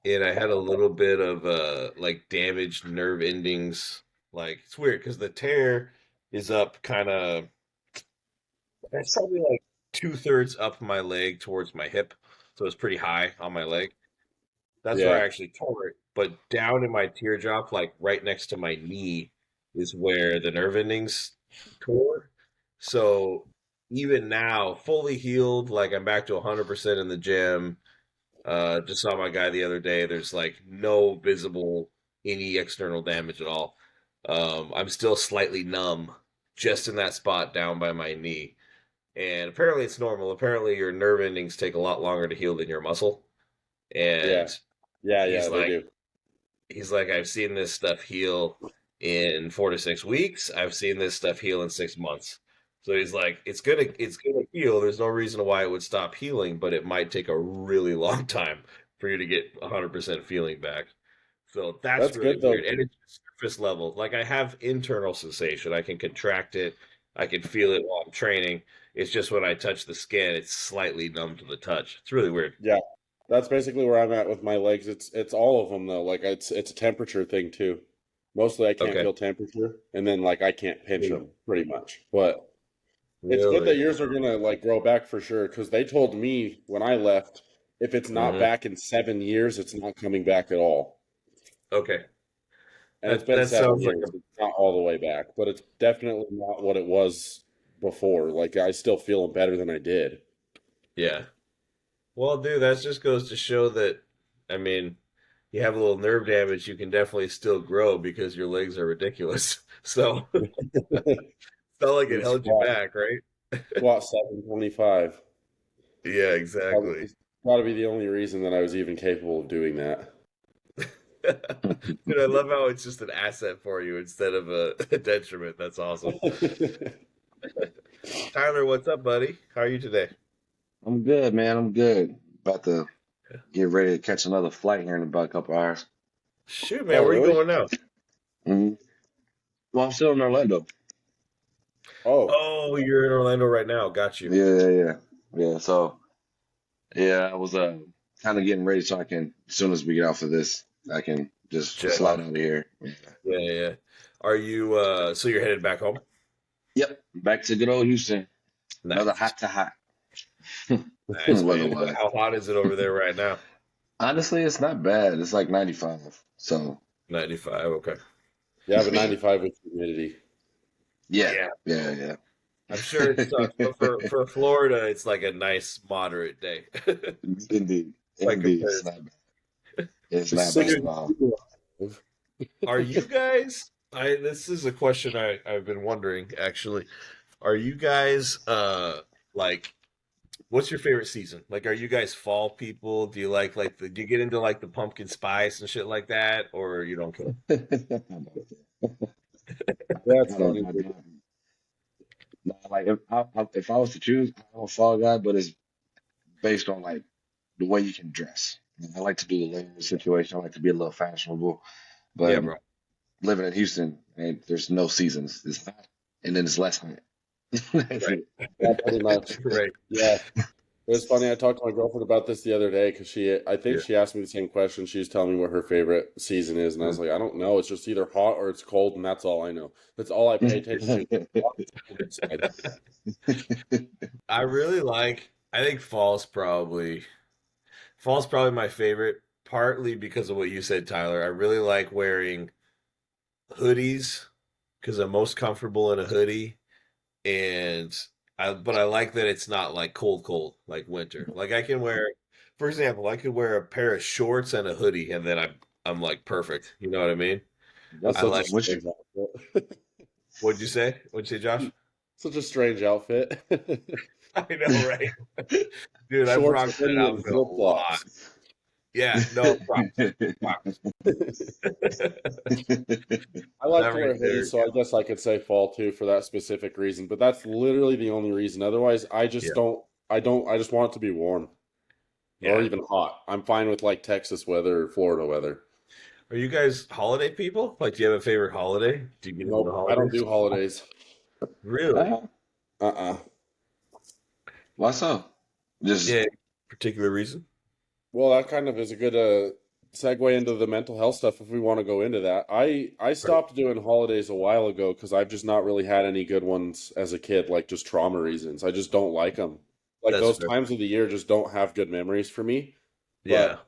and I had a little bit of like damaged nerve endings. Like it's weird because the tear is up kind of. It's probably like 2/3 up my leg towards my hip, so it's pretty high on my leg. That's where Yeah, I actually tore it. But down in my teardrop, like right next to my knee, is where the nerve endings tore. So even now, fully healed, like I'm back to 100% in the gym. Just saw my guy the other day. There's like no visible any external damage at all. I'm still slightly numb just in that spot down by my knee. And apparently it's normal. Apparently your nerve endings take a lot longer to heal than your muscle. yeah, And yeah, he's they like, do. I've seen this stuff heal in 4 to 6 weeks. I've seen this stuff heal in 6 months. So he's like, it's gonna heal. There's no reason why it would stop healing, but it might take a really long time for you to get 100% feeling back. So that's That's really good though. weird. And it's surface level. Like I have internal sensation. I can contract it. I can feel it while I'm training. It's just when I touch the skin, it's slightly numb to the touch. It's really weird. Yeah, that's basically where I'm at with my legs. It's all of them though. Like it's a temperature thing too. Mostly I can't Okay. feel temperature, and then like I can't pinch them pretty much. But it's good that Really? yours are gonna like grow back for sure. Because they told me when I left, if it's not Hmm. back in 7 years, it's not coming back at all. Okay. And it's been That seven sounds like years. a It's not all the way back, but it's definitely not what it was before. Like I still feel better than I did. yeah. Well, dude, that just goes to show that I mean, you have a little nerve damage, you can definitely still grow because your legs are ridiculous. So it's not like it And held you squat back, right? squat 725. Yeah, Probably exactly. it's gotta be the only reason that I was even capable of doing that. Dude, I love how it's just an asset for you instead of a detriment. That's awesome. Tyler, what's up, buddy? How are you today? I'm good, man. I'm good. About to get ready to catch another flight here in about a couple hours. Shoot, man, Oh, where are you really? going now? hmm Well, I'm still in Orlando. Oh, Oh, you're in Orlando right now. Got you. Yeah. So, yeah, I was kind of getting ready so I can, as soon as we get off of this, I can just Jet slide off. out of here. Yeah. Yeah. Are you so you're headed back home? Yep. Back to good old Houston. Another Nice. hot to hot Nice, man. weather-wise. How hot is it over there right now? Honestly, it's not bad. It's like 95. So, 95. Okay. yeah, but 95 with humidity. yeah, Yeah. yeah. I'm sure it sucks, but for Florida, it's like a nice moderate day. Indeed. By Indeed. It's comparison. not bad. It's It's not bad at 60 all. alive. Are you guys I this is a question I've been wondering actually. Are you guys like what's your favorite season? Like are you guys fall people? Do you like the do you get into like the pumpkin spice and shit like that or you don't care? That's I don't, funny. I don't. No, like if I was to choose, I'm a fall guy, but it's based on like the way you can dress. I like to do the layer situation. I like to be a little fashionable, Yeah, but bro. living in Houston, there's no seasons. It's hot, and then it's less hot. That's Right. it. Yeah, pretty much. Right. Yeah. It was funny. I talked to my girlfriend about this the other day because I think Yeah. she asked me the same question. She was telling me what her favorite season is, and I was Mm. like, I don't know. It's just either hot or it's cold, and that's all I know. That's all I pay attention to. Outside. I think fall's probably my favorite, partly because of what you said, Tyler. I really like wearing hoodies because I'm most comfortable in a hoodie, and but I like that it's not like cold, like winter. Like I can wear, for example, I could wear a pair of shorts and a hoodie, and then I'm like perfect. You know what I mean? That's I such a like. I'm with you. strange outfit. What'd you say? What'd you say, Josh? Such a strange outfit. I know, right? Dude, I've Shorts, a rocked that hoodie, and outfit a flip lot. flops. Yeah, no props. Props. I like That to right wear hoodies, there. so I guess I could say fall too for that specific reason. But that's literally the only reason. Otherwise, I Yeah. just don't. I don't. I just want it to be warm or Yeah. even hot. I'm fine with like Texas weather or Florida weather. Are you guys holiday people? Like, do you have a favorite holiday? Do you get into the Nope, I don't holidays? do holidays. Really? uh, Uh-uh. why so? Just Yeah. Particular reason? Well, that kind of is a good segue into the mental health stuff if we want to go into that. I stopped doing holidays a while ago because I've just not really had any good ones as a kid, like just trauma reasons. I just don't like them. Like That's those fair. times of the year just don't have good memories for me. Yeah. But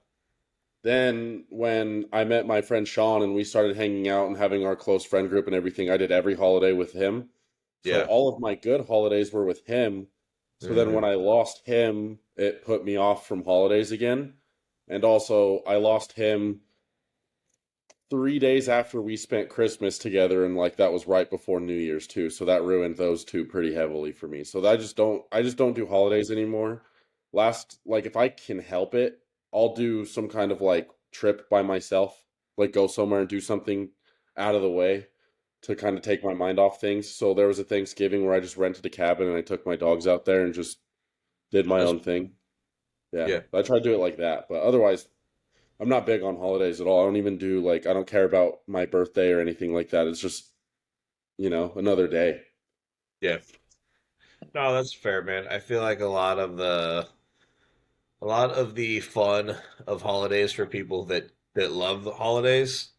then when I met my friend Sean and we started hanging out and having our close friend group and everything, I did every holiday with him. So Yeah. all of my good holidays were with him. So then Hmm. when I lost him, it put me off from holidays again. And also, I lost him 3 days after we spent Christmas together, and like that was right before New Year's too. So that ruined those two pretty heavily for me. So I just don't do holidays anymore. Like if I can help it, I'll do some kind of like trip by myself, like go somewhere and do something out of the way to kind of take my mind off things. So there was a Thanksgiving where I just rented a cabin and I took my dogs out there and just did my That's own thing. Yeah, yeah. I try to do it like that, but otherwise, I'm not big on holidays at all. I don't even do like I don't care about my birthday or anything like that. It's just, another day. Yeah. No, that's fair, man. I feel like a lot of the fun of holidays for people that love the holidays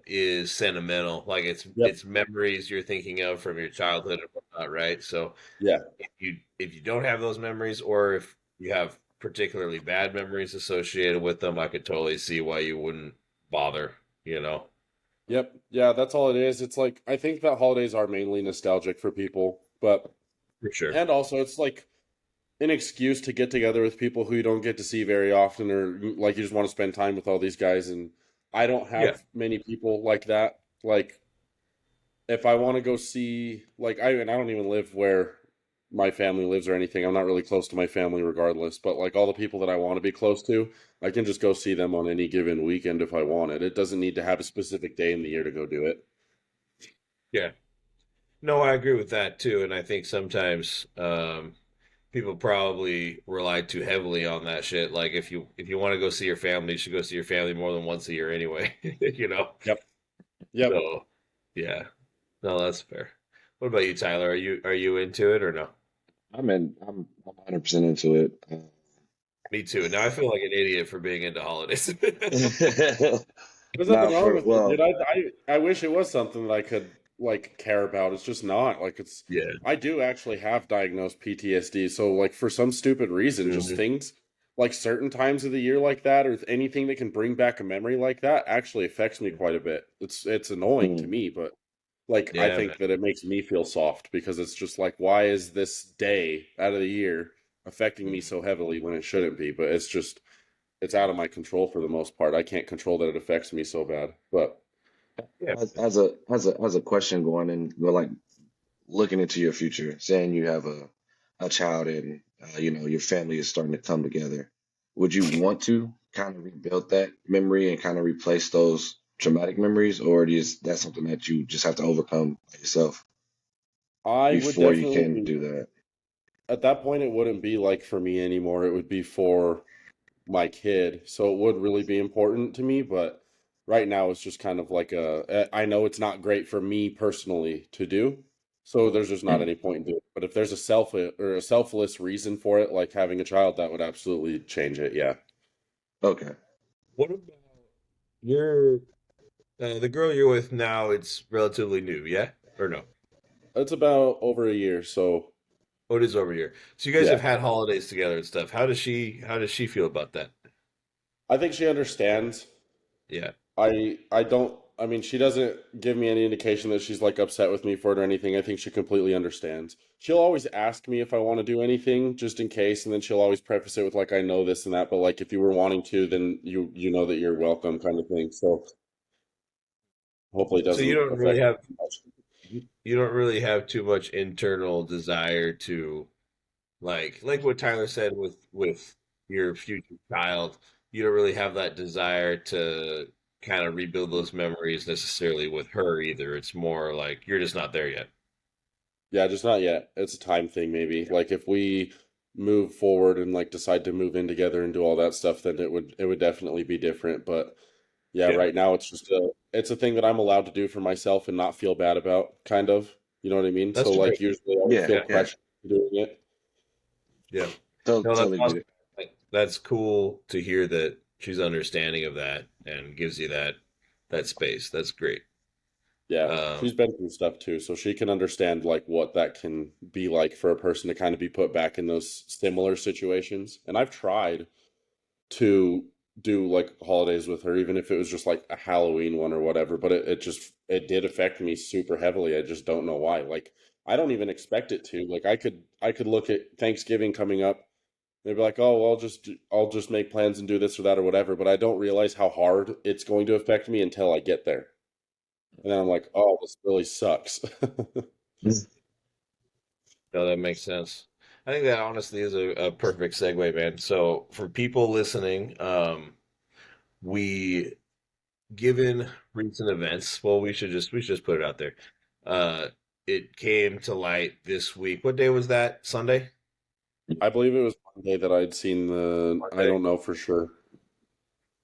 is sentimental. Like Yep. it's memories you're thinking of from your childhood and whatnot, right? So Yeah. if you don't have those memories, or if you have particularly bad memories associated with them, I could totally see why you wouldn't bother, you know? Yep. Yeah, that's all it is. It's like I think that holidays are mainly nostalgic for people, but For sure. and also it's like an excuse to get together with people who you don't get to see very often or like you just want to spend time with all these guys and I don't Yeah. have many people like that. Like if I want to go see like I don't even live where my family lives or anything. I'm not really close to my family regardless, but like all the people that I want to be close to, I can just go see them on any given weekend if I want it. It doesn't need to have a specific day in the year to go do it. Yeah. No, I agree with that too. And I think sometimes people probably rely too heavily on that shit. Like if you want to go see your family, you should go see your family more than once a year anyway. You know? Yep. Yep. So yeah. No, that's fair. What about you, Tyler? Are you into it or no? I'm 100% into it. Me too. Now I feel like an idiot for being into holidays. There's nothing Nah, wrong for with it, dude. well, I wish it was something that I could like care about. It's just not. Like Yeah. I do actually have diagnosed PTSD. So like for some stupid reason, just Hmm. things like certain times of the year like that or anything that can bring back a memory like that actually affects me quite a bit. It's annoying to mm, me, but like I Yeah, man. think that it makes me feel soft because it's just like why is this day out of the year affecting me so heavily when it shouldn't be? But it's out of my control for the most part. I can't control that it affects me so bad. But Yeah. as a question going and go like looking into your future, saying you have a child and your family is starting to come together, would you want to kind of rebuild that memory and kind of replace those traumatic memories, or is that something that you just have to overcome by yourself I would before you definitely can be do that? at that point it wouldn't be like for me anymore. It would be for my kid. So it would really be important to me, but right now it's just kind of like I know it's not great for me personally to do. So there's just not Mm, any point in doing it. But if there's a selfless reason for it, like having a child, that would absolutely change it. Yeah. okay. What about your the girl you're with now? It's relatively new, yeah, or no? It's about over a year, so Oh, it is over here. So you guys yeah. have had holidays together and stuff. How does she feel about that? I think she understands. Yeah. I don't I mean she doesn't give me any indication that she's like upset with me for it or anything. I think she completely understands. She'll always ask me if I want to do anything just in case and then she'll always preface it with like I know this and that but like if you were wanting to then you know that you're welcome kind of thing. So hopefully it So you doesn't don't really affect have me too much. you don't really have too much internal desire to like what Tyler said with your future child. You don't really have that desire to kind of rebuild those memories necessarily with her either. It's more like you're just not there yet. Yeah, just not yet. It's a time thing maybe. Like if we move forward and like decide to move in together and do all that stuff then it would definitely be different, but yeah, Yeah, right now it's a thing that I'm allowed to do for myself and not feel bad about, kind of. You know what I mean? So that's like great. usually I would Yeah, feel Yeah, yeah. pressure doing it. yeah. No, that's Totally get awesome. it. Like, that's cool to hear that she's understanding of that and gives you that space. That's great. Yeah, Um, she's been through stuff too, so she can understand like what that can be like for a person to kind of be put back in those similar situations. And I've tried to do like holidays with her, even if it was just like a Halloween one or whatever, but it just it did affect me super heavily. I just don't know why. Like I don't even expect it to. Like I could look at Thanksgiving coming up. They'd be like, "Oh, well, I'll just make plans and do this or that or whatever," but I don't realize how hard it's going to affect me until I get there. And then I'm like, "Oh, this really sucks." no, that makes sense. I think that honestly is a perfect segue, man. So for people listening, we given recent events, well, we should just put it out there. Uh, it came to light this week. What day was that? Sunday? I believe it was Monday that I'd seen I Monday. don't know for sure.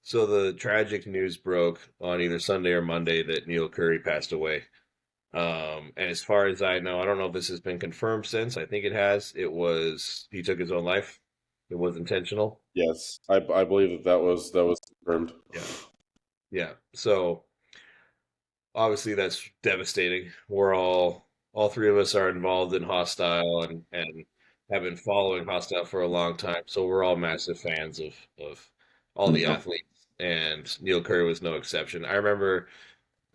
So the tragic news broke on either Sunday or Monday that Neil Curry passed away. And as far as I know, I don't know if this has been confirmed since. I think it has. It was he took his own life. It was intentional. Yes, I believe that was confirmed. Yeah. Yeah. So obviously that's devastating. All three of us are involved in Hostile and have been following Hostile for a long time. So we're all massive fans of all the Yep. athletes, and Neil Curry was no exception. I remember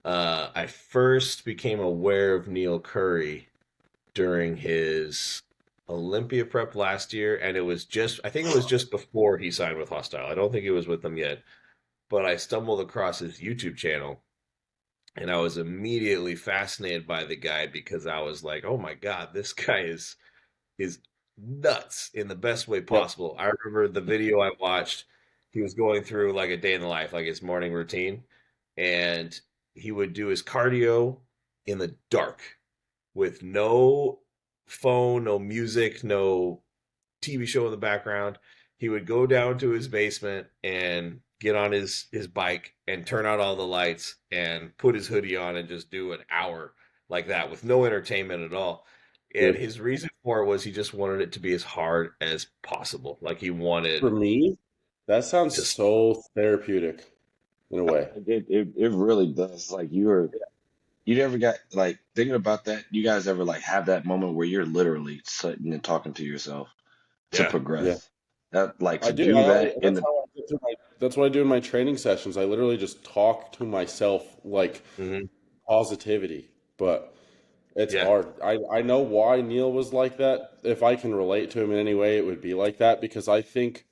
I first became aware of Neil Curry during his Olympia prep last year, and I think it was just before he signed with Hostile. I don't think he was with them yet, but I stumbled across his YouTube channel, and I was immediately fascinated by the guy because I was like, oh my God, this guy is nuts in the best way Yep. possible. I remember the video I watched, he was going through like a day in the life, like his morning routine, and he would do his cardio in the dark with no phone, no music, no TV show in the background. He would go down to his basement and get on his bike and turn out all the lights and put his hoodie on and just do an hour like that with no entertainment at all. And Dude, his reason for it was he just wanted it to be as hard as possible. Like he for wanted me, that sounds to. so therapeutic in a way. It really does. Like you never got like thinking about that. You guys ever like have that moment where you're literally sitting and talking to yourself to Yeah. Yeah, progress? That like I to do. do that in That's the how I get through that's what I do in my training sessions. I literally just talk to myself like Hmm. positivity, but it's Yeah. hard. I know why Neil was like that. If I can relate to him in any way, it would be like that because I think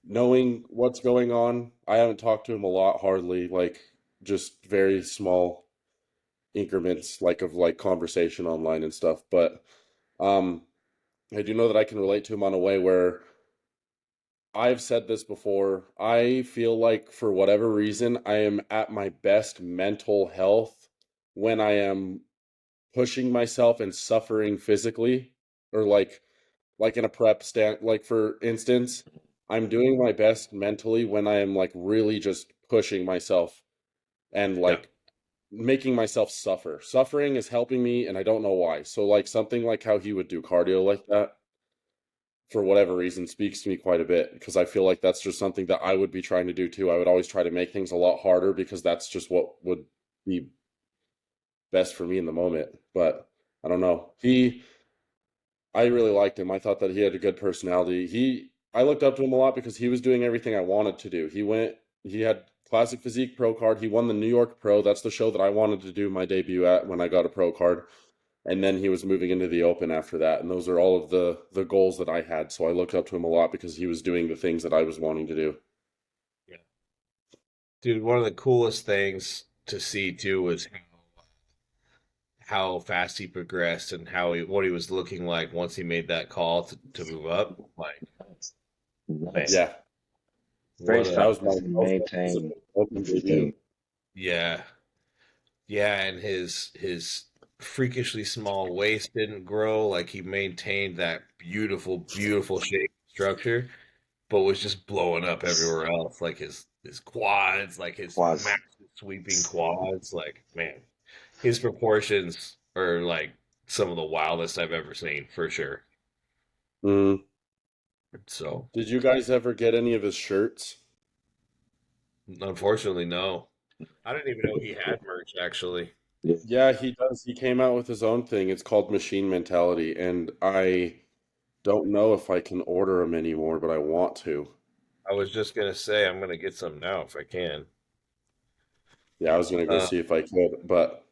knowing what's going on, I haven't talked to him a lot, hardly, like just very small increments like of like conversation online and stuff, but um I do know that I can relate to him on a way where I've said this before. I feel like for whatever reason, I am at my best mental health when I am pushing myself and suffering physically or like in a prep stand like for instance, I'm doing my best mentally when I am like really just pushing myself and Yeah. like making myself suffer. Suffering is helping me and I don't know why. So like something like how he would do cardio like that for whatever reason speaks to me quite a bit because I feel like that's just something that I would be trying to do too. I would always try to make things a lot harder because that's just what would be best for me in the moment. But I don't know. I really liked him. I thought that he had a good personality. I looked up to him a lot because he was doing everything I wanted to do. He had classic physique pro card. He won the New York Pro. That's the show that I wanted to do my debut at when I got a pro card. And then he was moving into the open after that. And those are all of the goals that I had. So I looked up to him a lot because he was doing the things that I was wanting to do. Yeah. Dude, one of the coolest things to see too was how fast he progressed and what he was looking like once he made that call to move up. Like, man, nice. Yeah, Very what that a was fast and my maintain open debut. everything. yeah. Yeah, and his freakishly small waist didn't grow. Like he maintained that beautiful, beautiful shape structure, but was just blowing up everywhere else. Like his quads, like his Quads. massive sweeping quads. Like, man, his proportions are like some of the wildest I've ever seen, for sure. Mm. So Did you guys ever get any of his shirts? Unfortunately, no. I didn't even know he had merch actually. Yeah. Yeah, he does. He came out with his own thing. It's called Machine Mentality, and I don't know if I can order them anymore, but I want to. I was just gonna say I'm gonna get some now if I can. Yeah, I was gonna go Uh, see if I could, but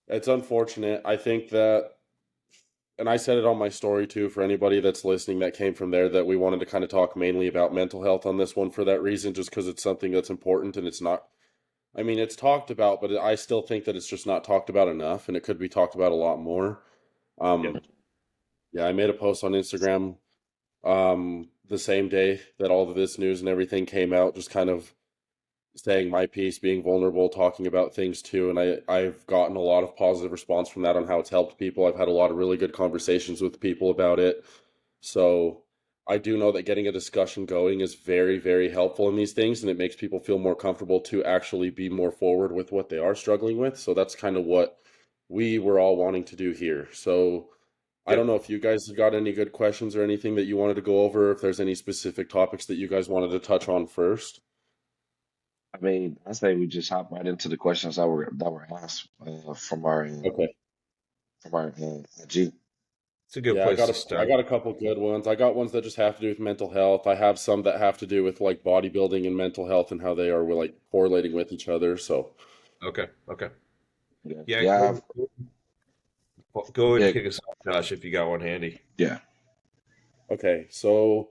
it's unfortunate. I think that, and I said it on my story too, for anybody that's listening that came from there, that we wanted to kind of talk mainly about mental health on this one for that reason, just because it's something that's important and it's not, I mean, it's talked about, but I still think that it's just not talked about enough and it could be talked about a lot more. yep. Um, yeah, I made a post on Instagram the same day that all of this news and everything came out, just kind of saying my piece, being vulnerable, talking about things too. And I've gotten a lot of positive response from that on how it's helped people. I've had a lot of really good conversations with people about it. So I do know that getting a discussion going is very, very helpful in these things, and it makes people feel more comfortable to actually be more forward with what they are struggling with. So that's kind of what we were all wanting to do here. So I don't Yep. know if you guys have got any good questions or anything that you wanted to go over, if there's any specific topics that you guys wanted to touch on first. I mean, I say we just hop right into the questions that were asked Okay. from our IG. It's a good Yeah, place to I start. got a couple good ones. I got ones that just have to do with mental health. I have some that have to do with like bodybuilding and mental health and how they are like correlating with each other. So, Okay. Okay. Yeah, Yeah, yeah, go ahead and yeah, kick us off, Josh, if you got one handy. yeah. okay. So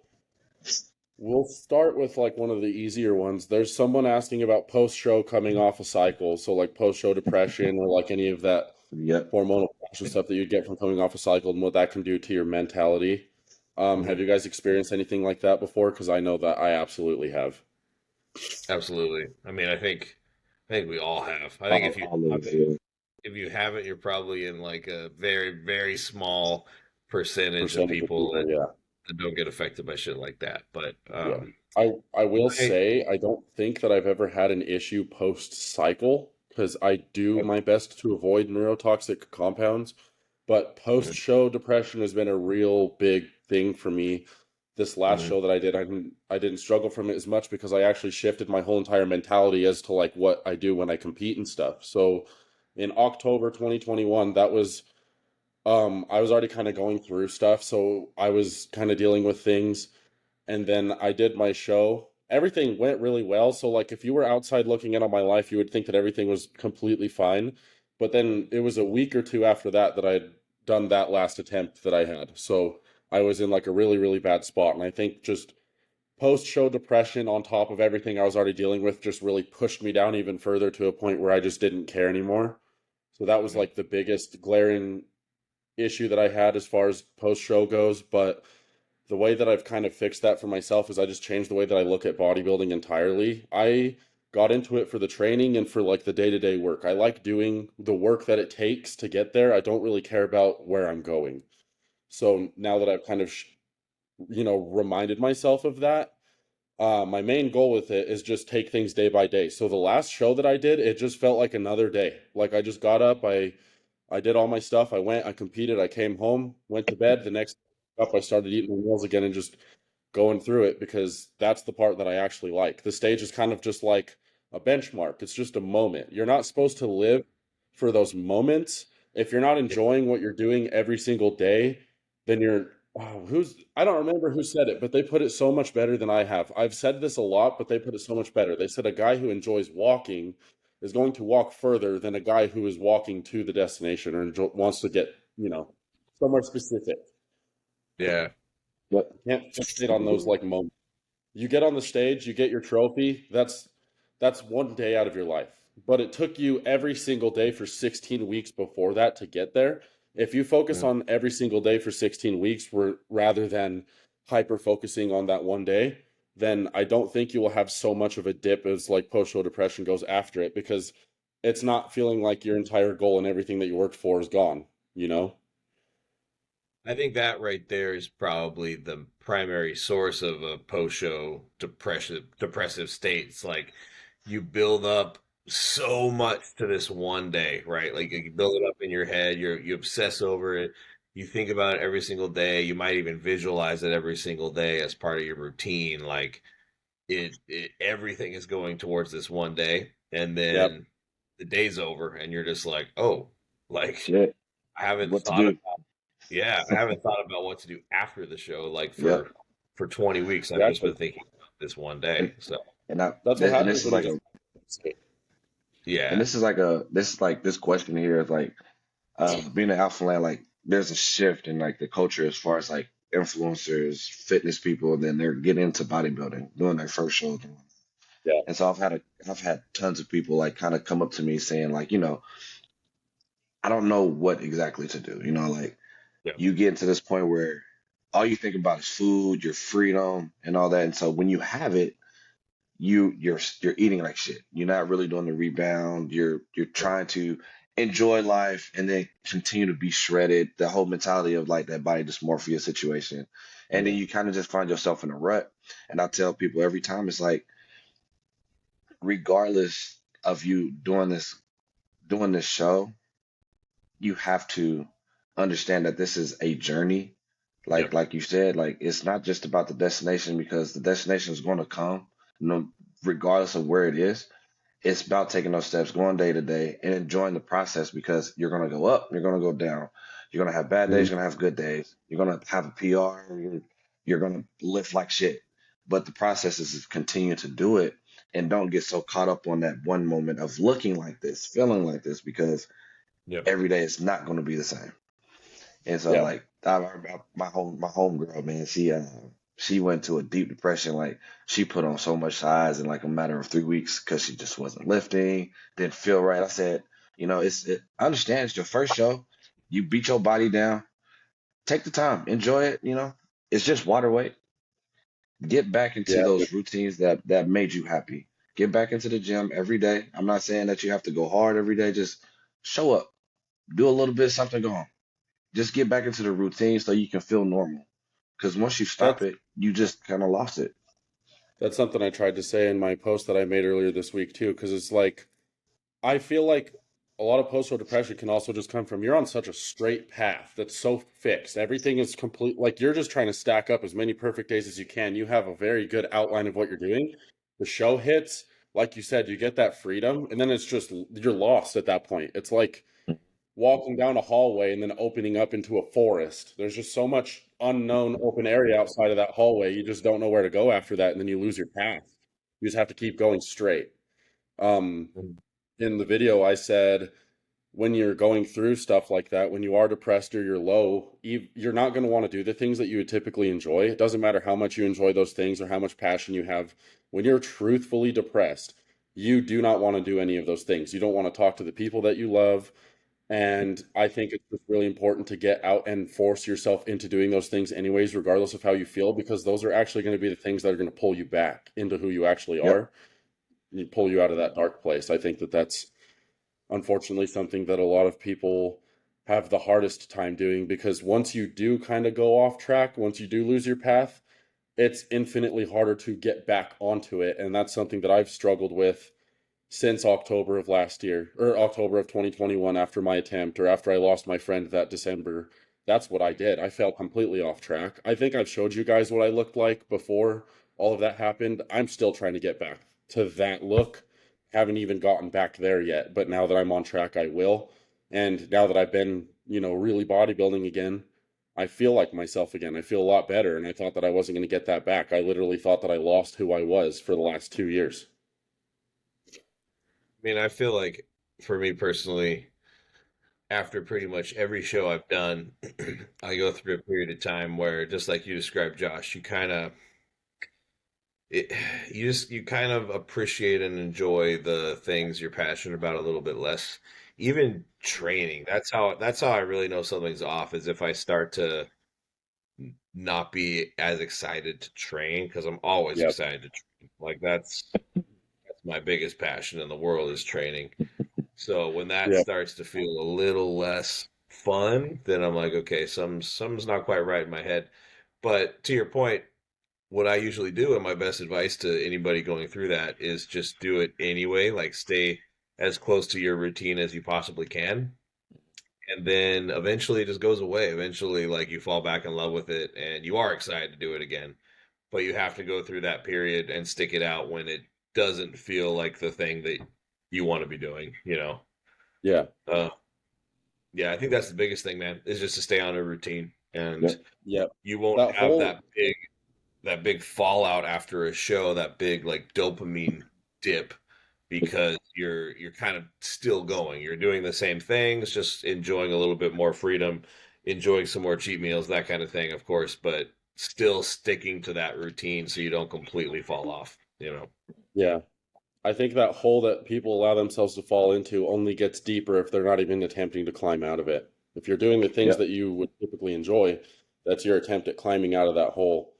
we'll start with like one of the easier ones. There's someone asking about post-show coming off a cycle. So like post-show depression or like any of that Yep. hormonal crash and stuff that you get from coming off a cycle and what that can do to your mentality. Have Hmm. you guys experienced anything like that before? Because I know that I absolutely have. Absolutely. I mean, I think we all have. I think All of it. Yeah. if you haven't, you're probably in like a very, very small percentage of Percentage of people people, yeah. that don't get affected by shit like that. But Yeah. I will my say I don't think that I've ever had an issue post cycle because I do my best to avoid neurotoxic compounds, but post Mhm, show depression has been a real big thing for me. This last mhm, show that I didn't struggle from it as much because I actually shifted my whole entire mentality as to like what I do when I compete and stuff. So in October 2021, that was I was already kind of going through stuff, so I was kind of dealing with things and then I did my show. Everything went really well. So, like, if you were outside looking in on my life, you would think that everything was completely fine. But then it was a week or two after that that I had done that last attempt that I had. So I was in like a really, really bad spot. And I think just post show depression on top of everything I was already dealing with just really pushed me down even further to a point where I just didn't care anymore. So that was mhm. like the biggest glaring issue that I had as far as post show goes. But the way that I've kind of fixed that for myself is I just changed the way that I look at bodybuilding entirely. I got into it for the training and for like the day-to-day work. I like doing the work that it takes to get there. I don't really care about where I'm going. So now that I've kind of reminded myself of that, my main goal with it is just take things day by day. So the last show that I did, it just felt like another day. Like I just got up, I did all my stuff. I went, I competed, I came home, went to bed. The next up, I started eating my meals again and just going through it because that's the part that I actually like. The stage is kind of just like a benchmark. It's just a moment. You're not supposed to live for those moments. If you're not Yeah, enjoying what you're doing every single day, then you're who's I don't remember who said it, but they put it so much better than I have. I've said this a lot, but they put it so much better. They said a guy who enjoys walking is going to walk further than a guy who is walking to the destination or wants to get, somewhere specific. yeah, But Can't fixate on those like moments. You get on the stage, you get your trophy. That's one day out of your life. But it took you every single day for 16 weeks before that to get there. If you focus mhm. on every single day for 16 weeks rather than hyper focusing on that one day, then I don't think you will have so much of a dip as like post-show depression goes after it because it's not feeling like your entire goal and everything that you worked for is gone, you know? I think that right there is probably the primary source of a post-show depressive states. Like you build up so much to this one day, right? Like you build it up in your head, you obsess over it, you think about it every single day, you might even visualize it every single day as part of your routine. Like everything is going towards this one day, and Yep. then the day's over, and you're just like, oh, like Shit, I haven't what to thought do? about, yeah, I haven't thought about what to do after the show. Like Yep. for 20 weeks, I've just Exactly. been thinking about this one And day. So and I That's what and happens this is when you like just a and yeah, this is like a this is like this question here is like being an alpha land, like there's a shift in like the culture as far as like influencers, fitness people, and then they're getting into bodybuilding, doing their first shows. yeah. And so I've had tons of people like kind of come up to me saying like, you know, I don't know what exactly to do. You know, like yeah, you get to this point where all you think about is food, your freedom, and all that. And so when you have it, you're eating like shit. You're not really doing the rebound. You're yeah, trying to enjoy life and then continue to be shredded. The whole mentality of like that body dysmorphia situation. And then yeah, you kind of just find yourself in a rut. And I tell people every time it's like, regardless of you doing this show, you have to understand that this is a journey. yeah, Like you said, like it's not just about the destination because the destination is going to come, no, regardless of where it is. It's about taking those steps, going day to day, and enjoying the process because you're going to go up, you're going to go down, you're going to have bad days, you're Mhm. going to have good days, you're going to have a PR, you're going to lift like shit. But the process is to continue to do it and don't get so caught up on that one moment of looking like this, feeling like this, because yeah, every day is not going to be the same. And so Yeah. like my homegirl, man, she went to a deep depression. Like she put on so much size in like a matter of 3 weeks because she just wasn't lifting, didn't feel right. I said, you know, I understand it's your first show. You beat your body down. Take the time, enjoy it, you know. It's just water weight. Get back into Yeah. those routines that made you happy. Get back into the gym every day. I'm not saying that you have to go hard every day. Just show up, do a little bit of something, go home. Just get back into the routine so you can feel normal. Because once you stop That's it, you just kind of lost it. that's something I tried to say in my post that I made earlier this week too, because it's like I feel like a lot of postnatal depression can also just come from you're on such a straight path that's so fixed. Everything is complete. Like you're just trying to stack up as many perfect days as you can. You have a very good outline of what you're doing. The show hits, like you said, you get that freedom, and then it's just you're lost at that point. It's like walking down a hallway and then opening up into a forest. There's just so much unknown open area outside of that hallway. You just don't know where to go after that, and then you lose your path. You just have to keep going straight. Um, mm, in the video, I said when you're going through stuff like that, when you are depressed or you're low, you're not going to want to do the things that you would typically enjoy. It doesn't matter how much you enjoy those things or how much passion you have. When you're truthfully depressed, you do not want to do any of those things. You don't want to talk to the people that you love. And I think it's just really important to get out and force yourself into doing those things anyways, regardless of how you feel, because those are actually going to be the things that are going to pull you back into who you actually Yep. are. You pull you out of that dark place. I think that that's unfortunately something that a lot of people have the hardest time doing because once you do kind of go off track, once you do lose your path, it's infinitely harder to get back onto it. And that's something that I've struggled with since October of last year or October of 2021 after my attempt or after I lost my friend that December. That's what I did. I fell completely off track. I think I've showed you guys what I looked like before all of that happened. I'm still trying to get back to that look. Haven't even gotten back there yet, but now that I'm on track, I will. And now that I've been, really bodybuilding again, I feel like myself again. I feel a lot better. And I thought that I wasn't going to get that back. I literally thought that I lost who I was for the last 2 years. I mean, I feel like for me personally, after pretty much every show I've done, I go through a period of time where, just like you described, Josh, it, you kind of appreciate and enjoy the things you're passionate about a little bit less. Even training, that's how I really know something's off, is if I start to not be as excited to train, because I'm always Yep. excited to train. Like that's my biggest passion in the world is training. So when that Yep. starts to feel a little less fun, then I'm like, okay, something's not quite right in my head. But to your point, what I usually do, and my best advice to anybody going through that, is just do it anyway. Like stay as close to your routine as you possibly can. And then eventually it just goes away. Eventually, like you fall back in love with it and you are excited to do it again. but you have to go through that period and stick it out when it doesn't feel like the thing that you want to be doing, you know. Yeah. Uh, yeah, I think that's the biggest thing, man, is just to stay on a routine, and Yep. Yep. you won't That have whole that big fallout after a show, that big like dopamine dip, because you're kind of still going. You're doing the same things, just enjoying a little bit more freedom, enjoying some more cheat meals, that kind of thing, of course, but still sticking to that routine so you don't completely fall off, you know. yeah. I think that hole that people allow themselves to fall into only gets deeper if they're not even attempting to climb out of it. If you're doing the things Yep. that you would typically enjoy, that's your attempt at climbing out of that hole.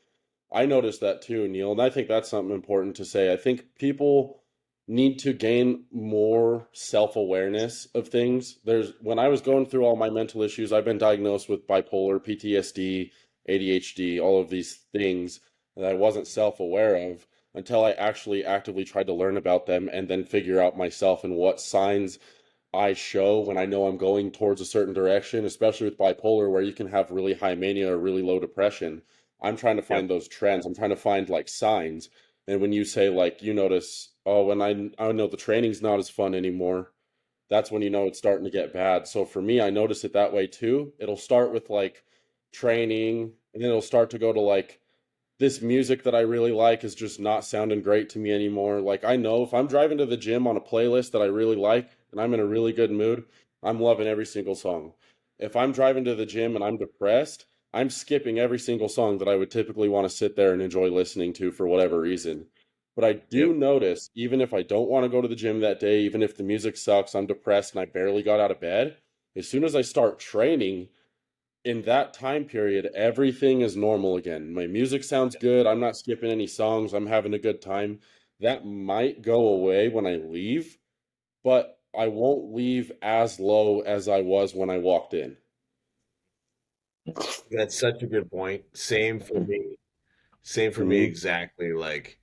I noticed that too, Neil, and I think that's something important to say. I think people need to gain more self-awareness of things. When I was going through all my mental issues, I've been diagnosed with bipolar, PTSD, ADHD, all of these things that I wasn't self-aware of until I actually actively tried to learn about them and then figure out myself and what signs I show when I know I'm going towards a certain direction, especially with bipolar, where you can have really high mania or really low depression. I'm trying to Yep. find those trends. I'm trying to find like signs. And when you say like you notice, oh, when I know the training's not as fun anymore, that's when you know it's starting to get bad. So for me, I notice it that way too. It'll start with like training, and then it'll start to go to like this music that I really like is just not sounding great to me anymore. Like I know if I'm driving to the gym on a playlist that I really like and I'm in a really good mood, I'm loving every single song. If I'm driving to the gym and I'm depressed, I'm skipping every single song that I would typically want to sit there and enjoy listening to for whatever reason. But I do Yep. notice, even if I don't want to go to the gym that day, even if the music sucks, I'm depressed and I barely got out of bed, as soon as I start training, in that time period, everything is normal again. My music sounds good. I'm not skipping any songs. I'm having a good time. That might go away when I leave, but I won't leave as low as I was when I walked in. That's such a good point. Same for me. Same for me Hmm. exactly. Like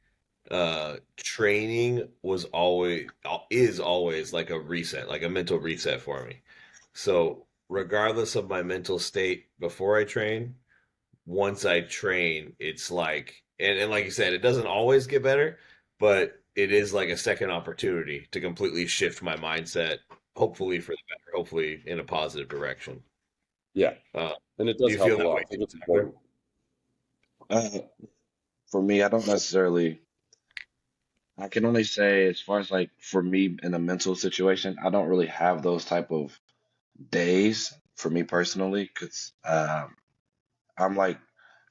training is always like a reset, like a mental reset for me. So regardless of my mental state before I train, once I train, it's like, and like you said, it doesn't always get better, but it is like a second opportunity to completely shift my mindset, hopefully for the better, hopefully in a positive direction. Yeah, Uh, and it do does you help feel a that way lot. I too, think it's Tyler? important. Uh, for me, I don't necessarily. I can only say, as far as like for me in a mental situation, I don't really have those type of days for me personally, because I'm like,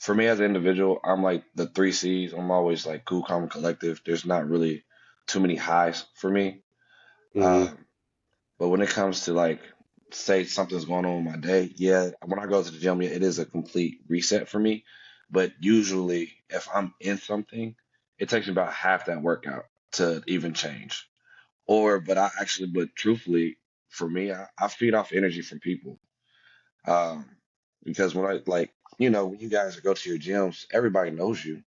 for me as an individual, I'm like the three C's. I'm always like cool, calm, and collective. There's not really too many highs for me. Hmm. Um, but when it comes to like, say something's going on with my day, yeah, when I go to the gym, yeah, it is a complete reset for me. But usually, if I'm in something, it takes me about half that workout to even change. But truthfully, for me, I feed off energy from people. Um, because when I like, when you guys go to your gyms, everybody knows you.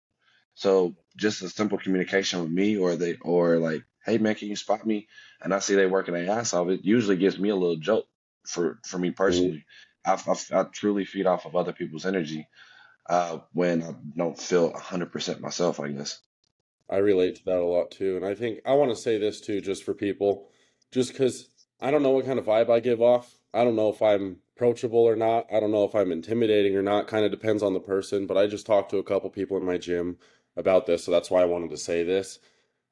So just a simple communication with me, or like, hey man, can you spot me? And I see they working their ass off. It usually gives me a little jolt for me Hmm. personally. I truly feed off of other people's energy when I don't feel 100% myself, I guess. I relate to that a lot too. And I think I want to say this too, just for people, just because I don't know what kind of vibe I give off. I don't know if I'm approachable or not. I don't know if I'm intimidating or not. Kind of depends on the person. But I just talked to a couple people in my gym about this. So that's why I wanted to say this.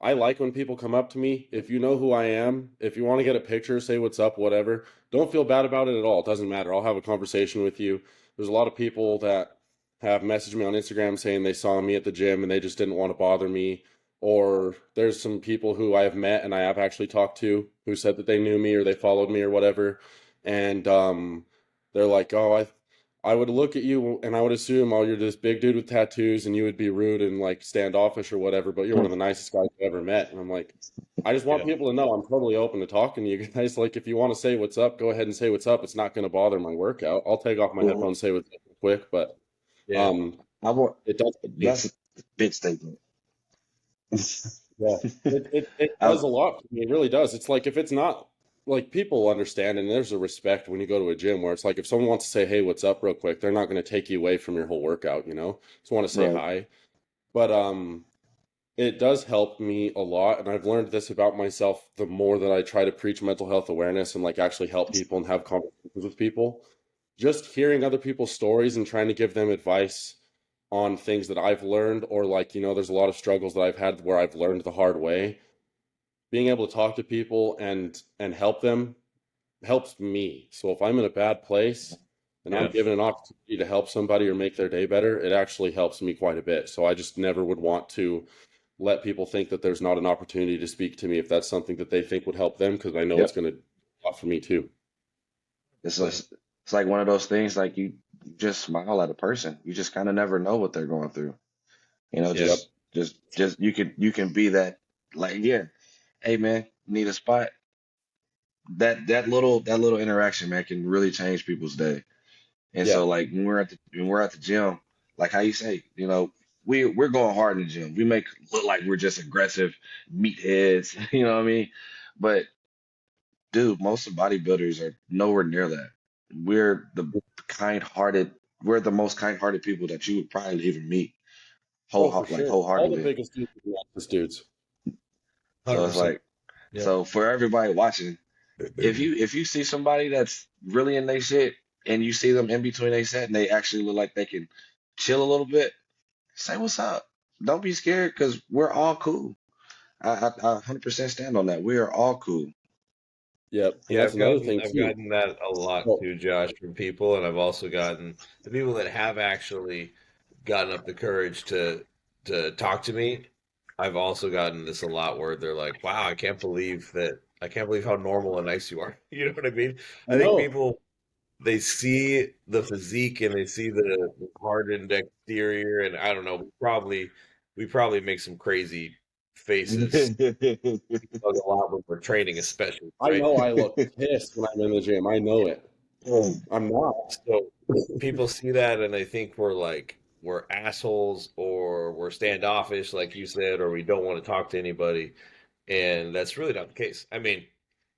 I like when people come up to me. If you know who I am, if you want to get a picture, say what's up, whatever, don't feel bad about it at all. It doesn't matter. I'll have a conversation with you. There's a lot of people that have messaged me on Instagram saying they saw me at the gym and they just didn't want to bother me. Or there's some people who I have met and I have actually talked to who said that they knew me or they followed me or whatever. And they're like, oh, I would look at you and I would assume, oh, you're this big dude with tattoos and you would be rude and like standoffish or whatever, but you're one of the nicest guys I've ever met. And I'm like, I just want Yeah. people to know I'm totally open to talking to you guys. Like, if you want to say what's up, go ahead and say what's up. It's not going to bother my workout. I'll take off my Mhm. headphones, say what's up quick, but Yeah. um, I want it does. That's a big statement. Yeah, it I, does a lot for me. It really does. It's like if it's not like people understand, and there's a respect when you go to a gym where it's like if someone wants to say, "Hey, what's up?" real quick, they're not going to take you away from your whole workout. Just want to say right. hi. But it does help me a lot, and I've learned this about myself the more that I try to preach mental health awareness and like actually help people and have conversations with people. Just hearing other people's stories and trying to give them advice on things that I've learned, or like, there's a lot of struggles that I've had where I've learned the hard way. Being able to talk to people and help them helps me. So if I'm in a bad place and I'm Yeah. given an opportunity to help somebody or make their day better, it actually helps me quite a bit. So I just never would want to let people think that there's not an opportunity to speak to me if that's something that they think would help them, because I know it's Yep. going to help for me too. It's just, it's like one of those things like you just smile at a person. You just kind of never know what they're going through. You know, Yeah. Yep. just you can be that like, yeah, hey man, need a spot. That little interaction, man, can really change people's day. And Yeah. so like when we're at the gym, like how you say, we're going hard in the gym. We make look like we're just aggressive meatheads, you know what I mean? But dude, most of bodybuilders are nowhere near that. We're the kind-hearted, we're the most kind-hearted people that you would probably even meet Oh, for like sure. All the wholeheartedly. biggest dudes are the nicest dudes. So it's 100%. like, Yeah. so for everybody watching, if you see somebody that's really in their shit and you see them in between they set and they actually look like they can chill a little bit, say what's up. Don't be scared because we're all cool. I 100% stand on that. We are all cool. Yep. And Yeah, that's another thing I've too. gotten that a lot Oh, too, Josh, from people, and I've also gotten the people that have actually gotten up the courage to talk to me. I've also gotten this a lot where they're like, "Wow, I can't believe how normal and nice you are." You know what I mean? I think no. people they see the physique and they see the hardened exterior, and I don't know, we probably make some crazy faces a lot when we're training, especially, I right? know I look pissed when I'm in the gym. I know it. I'm not. So people see that and they think we're assholes or we're standoffish, like you said, or we don't want to talk to anybody, and that's really not the case. I mean,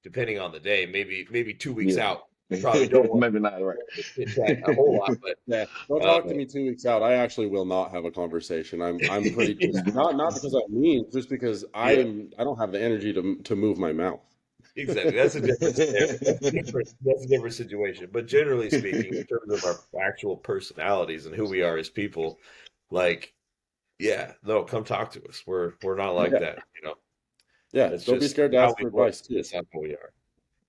depending on the day, maybe 2 weeks Yeah. out, you probably don't want Maybe not right. to chit chat a whole lot, but Yeah, don't talk to me 2 weeks out. I actually will not have a conversation. I'm pretty just not because I'm mean, just because yeah, I don't have the energy to move my mouth. exactly. That's a different scenario. That's a different situation. But generally speaking, in terms of our actual personalities and who we are as people, like yeah, no, come talk to us. We're not like Yeah, that, you know. yeah. That's Don't be just scared to how ask we for work. advice too. That's not who we are.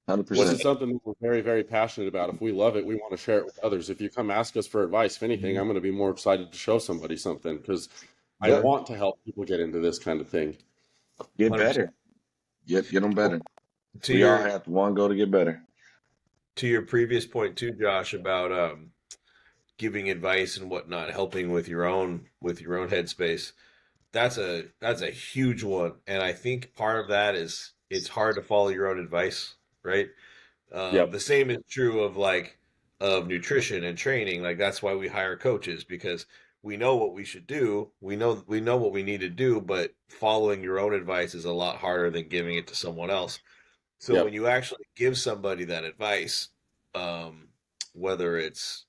This What's 100%. is that? something that we're very, very passionate about. If we love it, we want to share it with others. If you come ask us for advice, if anything, Mhm. I'm going to be more excited to show somebody something because I Yep. Yeah, want to help people get into this kind of thing. Get 100%. better. Get them Well, better. to We all your have one goal to get better. to your previous point too, Josh, about giving advice and whatnot, helping with your own headspace. That's a huge one, and I think part of that is it's hard to follow your own advice, right? Yep. The same is true of of nutrition and training. Like that's why we hire coaches because we know what we should do. We know what we need to do, but following your own advice is a lot harder than giving it to someone else. So when Yep. you actually give somebody that advice, um, whether it's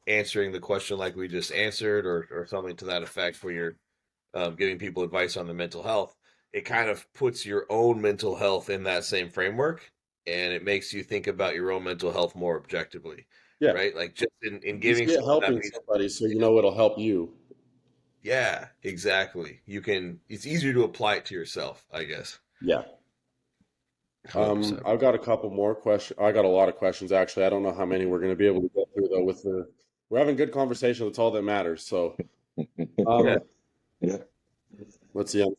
answering the question like we just answered or something to that effect, where you're giving people advice on the mental health, it kind of puts your own mental health in that same framework, and it makes you think about your own mental health more objectively, Yeah. right? Like just in You giving see it someone that helping piece. somebody, so you know it'll help you. Yeah, exactly. It's easier to apply it to yourself, I guess. Yeah. 100%. I've got a couple more questions. I got a lot of questions actually. I don't know how many we're going to be able to get through though. We're having good conversation. That's all that matters. So, Yeah. um, Yeah. let's see.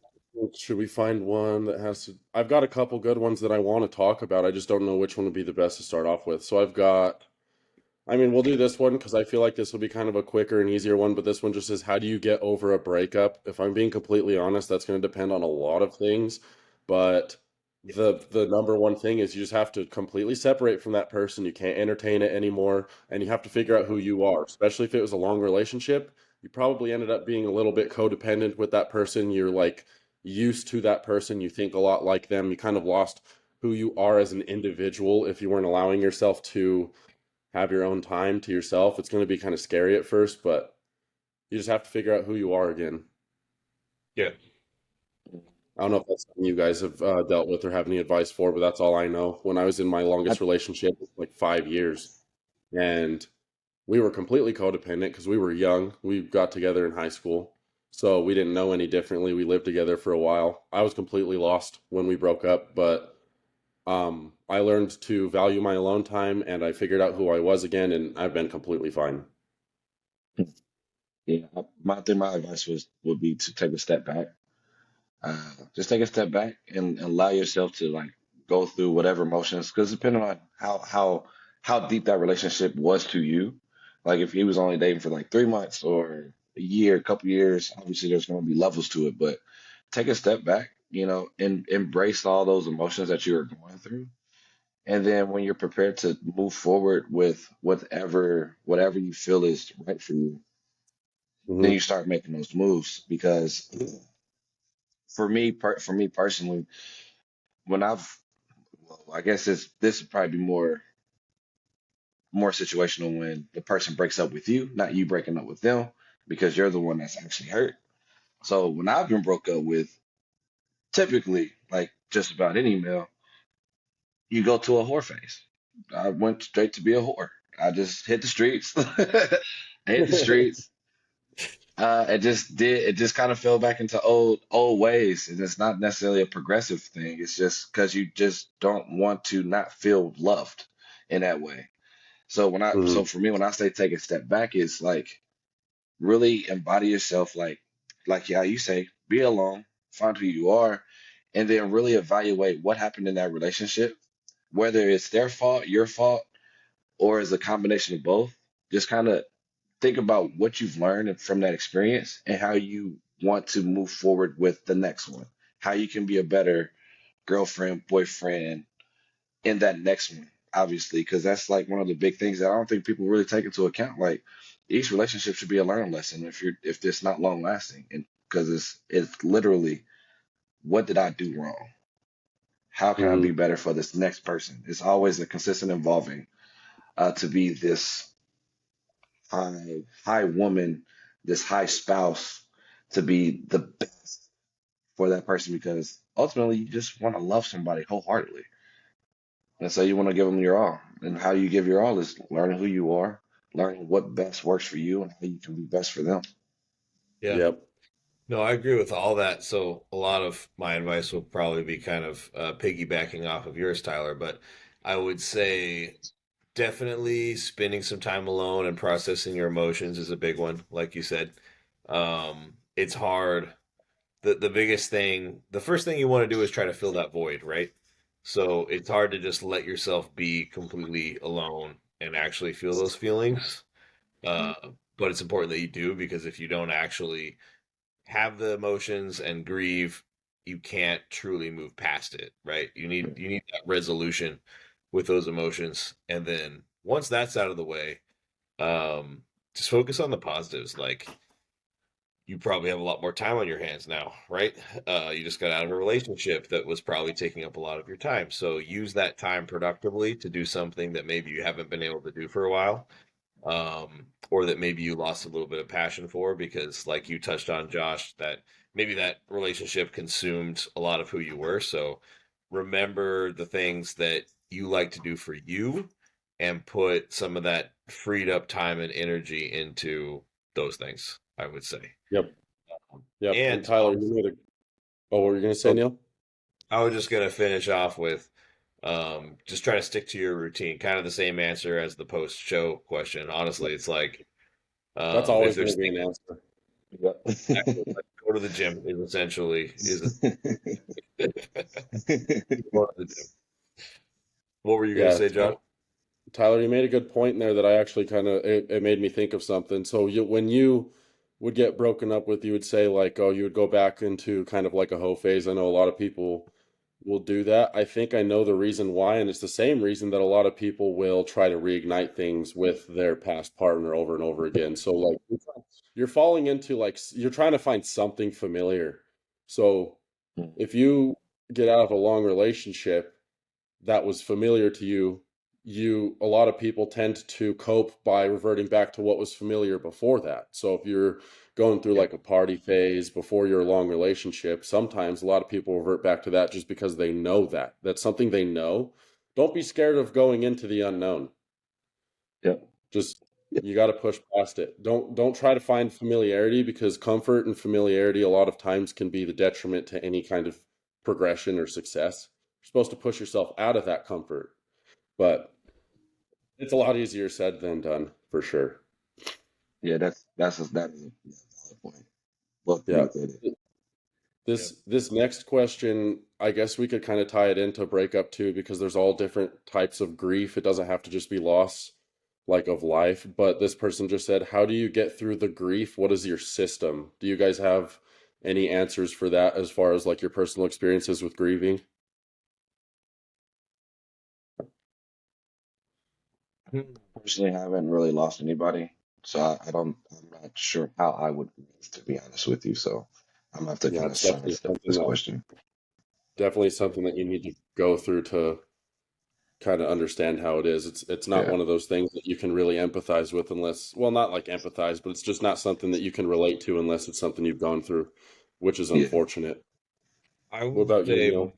Should we find one that has to? I've got a couple good ones that I want to talk about. I just don't know which one would be the best to start off with. So I've got. I mean, we'll do this one because I feel like this will be kind of a quicker and easier one. But this one just says, "How do you get over a breakup?" If I'm being completely honest, that's going to depend on a lot of things. But the number one thing is you just have to completely separate from that person. You can't entertain it anymore, and you have to figure out who you are. Especially if it was a long relationship, you probably ended up being a little bit codependent with that person. You're like used to that person. You think a lot like them. You kind of lost who you are as an individual if you weren't allowing yourself to have your own time to yourself. It's going to be kind of scary at first, but you just have to figure out who you are again. Yeah. I don't know if that's something you guys have dealt with or have any advice for, but that's all I know. When I was in my I, longest relationship, like 5 years, and we were completely codependent because we were young. We got together in high school, so we didn't know any differently. We lived together for a while. I was completely lost when we broke up, but I learned to value my alone time, and I figured out who I was again, and I've been completely fine. yeah, my advice would be to take a step back. Just take a step back and allow yourself to like go through whatever emotions, because depending on how deep that relationship was to you, like if he was only dating for like 3 months or a year, a couple years, obviously there's going to be levels to it. But take a step back, and embrace all those emotions that you are going through. And then when you're prepared to move forward with whatever you feel is right for you, then Hmm. you start making those moves. Because for me personally, when well, I guess this would probably be more situational when the person breaks up with you, not you breaking up with them, because you're the one that's actually hurt. So when I've been broke up with, typically, like just about any male, you go to a whore phase. I went straight to be a whore. I just hit the streets. I hit the streets. It just kind of fell back into old ways. And it's not necessarily a progressive thing. It's just because you just don't want to not feel loved in that way. So Hmm. for me, when I say take a step back, it's like really embody yourself, like yeah, you say, be alone, find who you are, and then really evaluate what happened in that relationship, whether it's their fault, your fault, or is a combination of both. Just kind of think about what you've learned from that experience and how you want to move forward with the next one. How you can be a better girlfriend, boyfriend in that next one, obviously, because that's like one of the big things that I don't think people really take into account. Like each relationship should be a learning lesson if it's not long lasting, and because it's literally, what did I do wrong? How can I Hmm. be better for this next person? It's always a consistent evolving, to be this high woman, this high spouse, to be the best for that person, because ultimately you just want to love somebody wholeheartedly. And so you want to give them your all. And how you give your all is learning who you are, learning what best works for you, and how you can be best for them. Yeah. Yep. No, I agree with all that. So a lot of my advice will probably be kind of piggybacking off of yours, Tyler. But I would say definitely spending some time alone and processing your emotions is a big one, like you said. It's hard. The biggest thing, the first thing you want to do is try to fill that void, right? So it's hard to just let yourself be completely alone and actually feel those feelings. Uh, but it's important that you do, because if you don't actually have the emotions and grieve, you can't truly move past it, right? You need that resolution with those emotions, and then once that's out of the way, um, just focus on the positives. Like you probably have a lot more time on your hands now, right? You just got out of a relationship that was probably taking up a lot of your time, so use that time productively to do something that maybe you haven't been able to do for a while, or that maybe you lost a little bit of passion for, because, like you touched on, Josh, that maybe that relationship consumed a lot of who you were. So remember the things that you like to do for you and put some of that freed up time and energy into those things, I would say. Yep. Yep. And And Tyler, you also, made a. Oh, what were you gonna say, oh, Neil? I was just going to finish off with just try to stick to your routine. Kind of the same answer as the post show question. Honestly, it's like, That's if always going there's to be things, an answer. Yep. like go to the gym is essentially is go to the gym. What were you gonna Yeah, say, Josh? Tyler, you made a good point in there that I actually kind of it made me think of something. So when you would get broken up with, you would say like, oh, you would go back into kind of like a hoe phase. I know a lot of people will do that. I think I know the reason why, and it's the same reason that a lot of people will try to reignite things with their past partner over and over again. So like you're falling into like you're trying to find something familiar. So if you get out of a long relationship that was familiar to you, a lot of people tend to cope by reverting back to what was familiar before that. So if you're going through Yeah. like a party phase before your long relationship, sometimes a lot of people revert back to that just because they know that. That's something they know. Don't be scared of going into the unknown. Yep. Just Yep. you got to push past it. Don't try to find familiarity, because comfort and familiarity a lot of times can be the detriment to any kind of progression or success. You're supposed to push yourself out of that comfort, but it's a lot easier said than done, for sure. Yeah, that is a valid point. Well Yeah. communicated. Yep. This next question, I guess we could kind of tie it into breakup too, because there's all different types of grief. It doesn't have to just be loss, like of life. But this person just said, "How do you get through the grief? What is your system?" Do you guys have any answers for that as far as like your personal experiences with grieving? Personally, I haven't really lost anybody, so I'm not sure how I would react, to be honest with you. So I'm gonna have to Yeah, kind of it's definitely sidestep something this that question. you need to go through to kind of understand how it is. It's not Yeah, one of those things that you can really empathize with unless, well, not like empathize, but it's just not something that you can relate to unless it's something you've gone through, which is yeah, unfortunate. I What would about you, say Neil?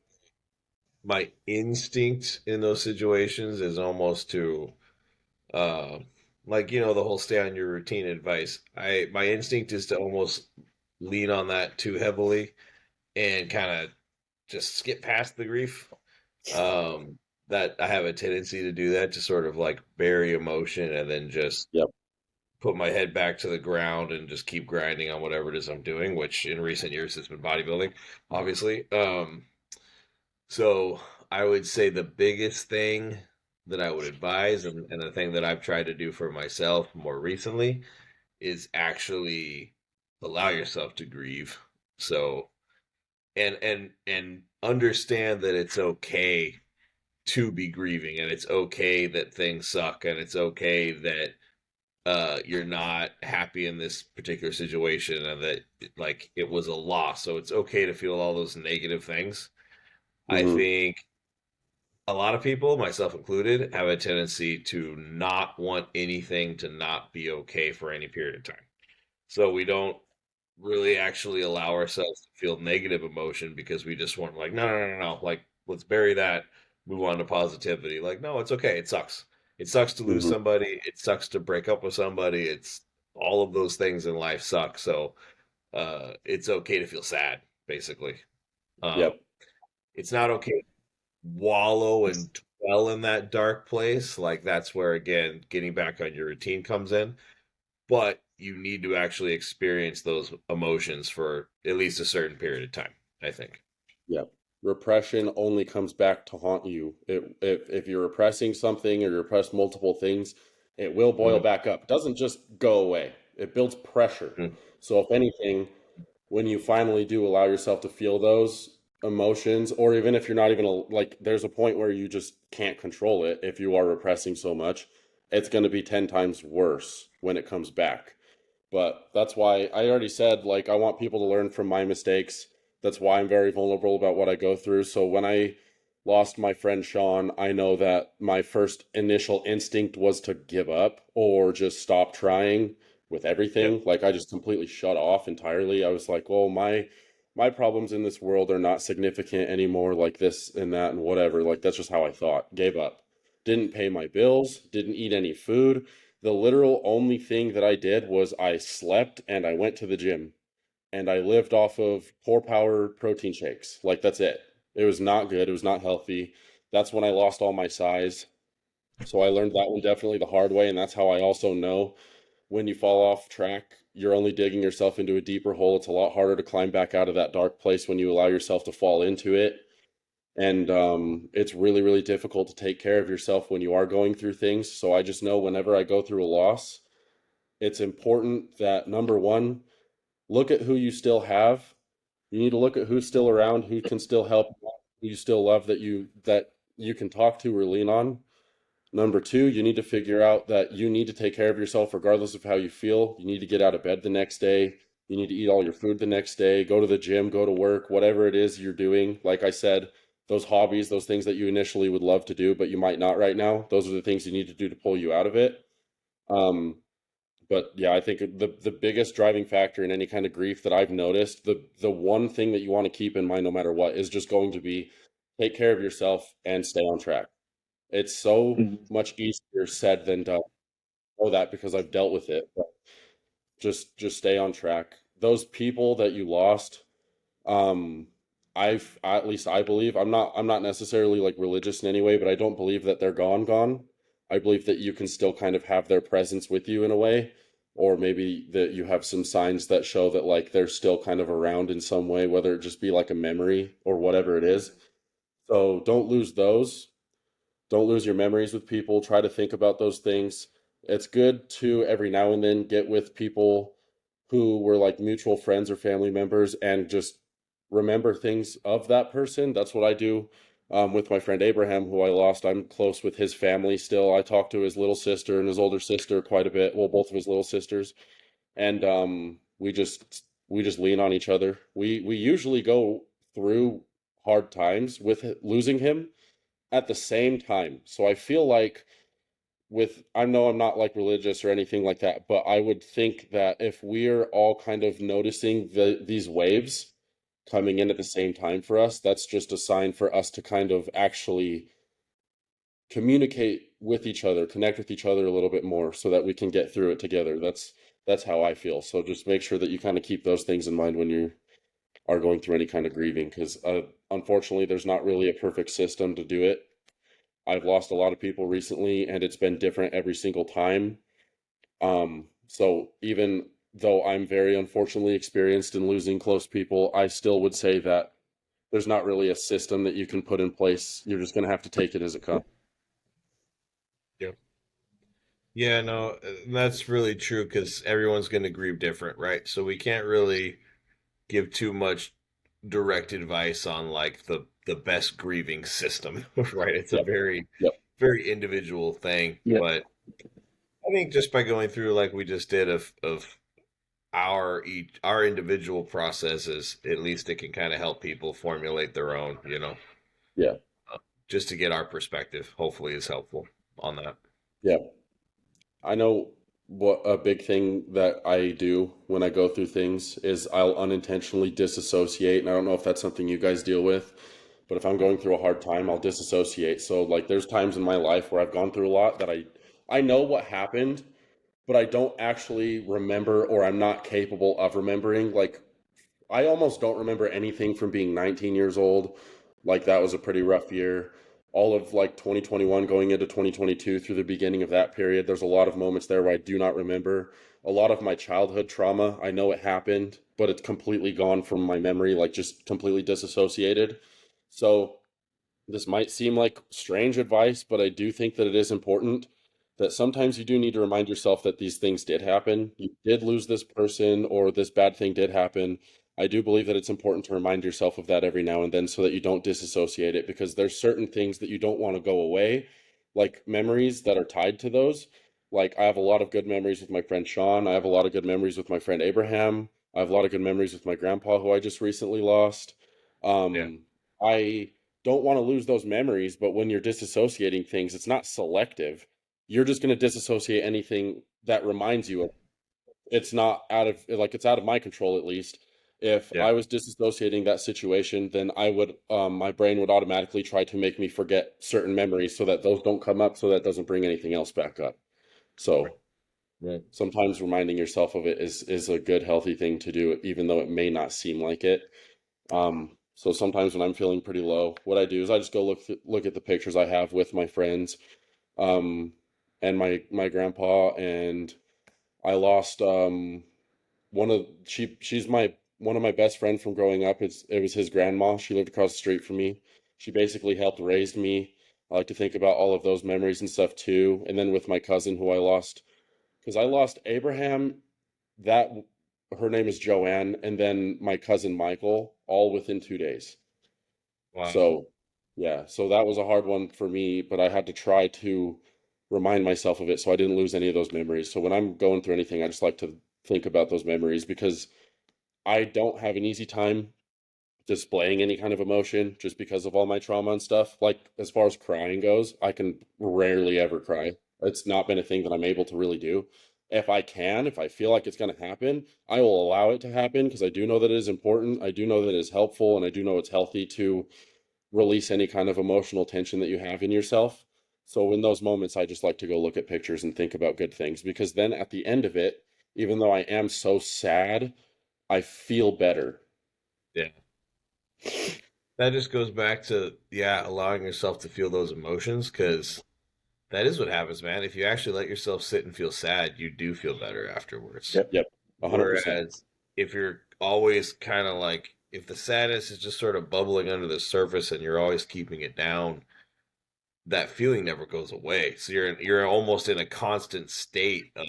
my instinct in those situations is almost to uh like the whole stay on your routine advice. My instinct is to almost lean on that too heavily and kind of just skip past the grief. Um that I have a tendency to do that, to sort of like bury emotion and then just Yep. put my head back to the ground and just keep grinding on whatever it is I'm doing, which in recent years has been bodybuilding, obviously. So I would say the biggest thing that I would advise, and the thing that I've tried to do for myself more recently, is actually allow yourself to grieve. So and understand that it's okay to be grieving, and it's okay that things suck, and it's okay that you're not happy in this particular situation, and that like it was a loss. So it's okay to feel all those negative things. I Mm-hmm. think a lot of people, myself included, have a tendency to not want anything to not be okay for any period of time. So we don't really actually allow ourselves to feel negative emotion, because we just want, like, no, no, no, no, like, let's bury that, move on to positivity. Like, no, it's okay. It sucks. It sucks to lose Mm-hmm. somebody. It sucks to break up with somebody. It's all of those things in life suck. So it's okay to feel sad, basically. Um, Yep. it's not okay wallow and dwell in that dark place. Like, that's where, again, getting back on your routine comes in. But you need to actually experience those emotions for at least a certain period of time, I think. Yep. Repression only comes back to haunt you. If you're repressing something or you repress multiple things, it will boil Mhm. back up. It doesn't just go away. It builds pressure. Mhm. So if anything, when you finally do allow yourself to feel those emotions, or even if you're not even like, there's a point where you just can't control it. If you are repressing so much, it's going to be 10 times worse when it comes back. But that's why I already said, like, I want people to learn from my mistakes. That's why I'm very vulnerable about what I go through. So when I lost my friend Sean, I know that my first initial instinct was to give up or just stop trying with Yep. everything. Like, I just completely shut off entirely. I was like, well, my problems in this world are not significant anymore, like this and that and whatever. Like, that's just how I thought. Gave up. Didn't pay my bills, didn't eat any food. The literal only thing that I did was I slept and I went to the gym, and I lived off of Core Power protein shakes. Like, that's it. It was not good. It was not healthy. That's when I lost all my size. So I learned that one definitely the hard way. And that's how I also know when you fall off track, you're only digging yourself into a deeper hole. It's a lot harder to climb back out of that dark place when you allow yourself to fall into it. And it's really, really difficult to take care of yourself when you are going through things. So I just know whenever I go through a loss, it's important that, number one, look at who you still have. You need to look at who's still around, who can still help, who you still love, that you can talk to or lean on. Number two, you need to figure out that you need to take care of yourself regardless of how you feel. You need to get out of bed the next day. You need to eat all your food the next day, go to the gym, go to work, whatever it is you're doing. Like I said, those hobbies, those things that you initially would love to do, but you might not right now. Those are the things you need to do to pull you out of it. Um, but yeah, I think the biggest driving factor in any kind of grief that I've noticed, the one thing that you want to keep in mind no matter what is just going to be take care of yourself and stay on track. It's so Mhm. much easier said than done. I know that because I've dealt with it, but just stay on track. Those people that you lost, um, at least I believe I'm not necessarily like religious in any way, but I don't believe that they're gone. I believe that you can still kind of have their presence with you in a way, or maybe that you have some signs that show that like they're still kind of around in some way, whether it just be like a memory or whatever it is. So don't lose those. Don't lose your memories with people. Try to think about those things. It's good to every now and then get with people who were like mutual friends or family members and just remember things of that person. That's what I do with my friend Abraham, who I lost. I'm close with his family still. I talk to his little sister and his older sister quite a bit. Well, both of his little sisters, and we just lean on each other. We usually go through hard times with losing him at the same time. So I feel like I know I'm not like religious or anything like that, but I would think that if we're all kind of noticing these waves coming in at the same time for us, that's just a sign for us to kind of actually communicate with each other, connect with each other a little bit more so that we can get through it together. That's how I feel. So just make sure that you kind of keep those things in mind when you are going through any kind of grieving because unfortunately there's not really a perfect system to do it. I've lost a lot of people recently, and it's been different every single time. So even though I'm very unfortunately experienced in losing close people, I still would say that there's not really a system that you can put in place. You're just going to have to take it as it comes. Yeah. Yeah, no, that's really true because everyone's going to grieve different, right? So we can't really give too much direct advice on like the best grieving system, right? It's a Yep. very Yep. very individual thing, Yeah. but I think just by going through like we just did of our individual processes, at least it can kind of help people formulate their own, Yeah. just to get our perspective. Hopefully, is helpful on that. Yeah. I know what a big thing that I do when I go through things is I'll unintentionally disassociate. And I don't know if that's something you guys deal with, but if I'm going through a hard time, I'll disassociate. So like there's times in my life where I've gone through a lot that I know what happened, but I don't actually remember or I'm not capable of remembering. Like I almost don't remember anything from being 19 years old. Like that was a pretty rough year. All of like 2021 going into 2022 through the beginning of that period, there's a lot of moments there where I do not remember. A lot of my childhood trauma, I know it happened, but it's completely gone from my memory, like just completely disassociated. So this might seem like strange advice, but I do think that it is important that sometimes you do need to remind yourself that these things did happen. You did lose this person, or this bad thing did happen. I do believe that it's important to remind yourself of that every now and then so that you don't disassociate it because there's certain things that you don't want to go away, like memories that are tied to those. Like I have a lot of good memories with my friend Sean. I have a lot of good memories with my friend Abraham. I have a lot of good memories with my grandpa, who I just recently lost. Yeah, I don't want to lose those memories, but when you're disassociating things, it's not selective. You're just going to disassociate anything that reminds you of it's not out of like it's out of my control at least. If yeah, I was disassociating that situation, then I would my brain would automatically try to make me forget certain memories so that those don't come up so that doesn't bring anything else back up. right, So right. sometimes reminding yourself of it is a good healthy thing to do even though it may not seem like it. So sometimes when I'm feeling pretty low, what I do is I just go look at the pictures I have with my friends, um, and my grandpa, and I lost she's my one of my best friends from growing up. It was his grandma. She lived across the street from me. She basically helped raise me. I like to think about all of those memories and stuff too. And then with my cousin who I lost, because I lost Abraham, that her name is Joanne, and then my cousin Michael, all within 2 days. Wow. So, yeah, so that was a hard one for me, but I had to try to remind myself of it so I didn't lose any of those memories. So when I'm going through anything, I just like to think about those memories because I don't have an easy time displaying any kind of emotion just because of all my trauma and stuff. Like as far as crying goes, I can rarely ever cry. It's not been a thing that I'm able to really do. If I can, if I feel like it's going to happen, I will allow it to happen because I do know that it is important. I do know that it is helpful, and I do know it's healthy to release any kind of emotional tension that you have in yourself. So in those moments, I just like to go look at pictures and think about good things because then at the end of it, even though I am so sad, I feel better. Yeah. That just goes back to, yeah, allowing yourself to feel those emotions because that is what happens, man. If you actually let yourself sit and feel sad, you do feel better afterwards. Yep. Yep, 100%. Whereas if you're always kind of like, if the sadness is just sort of bubbling under the surface and you're always keeping it down, that feeling never goes away. So you're almost in a constant state of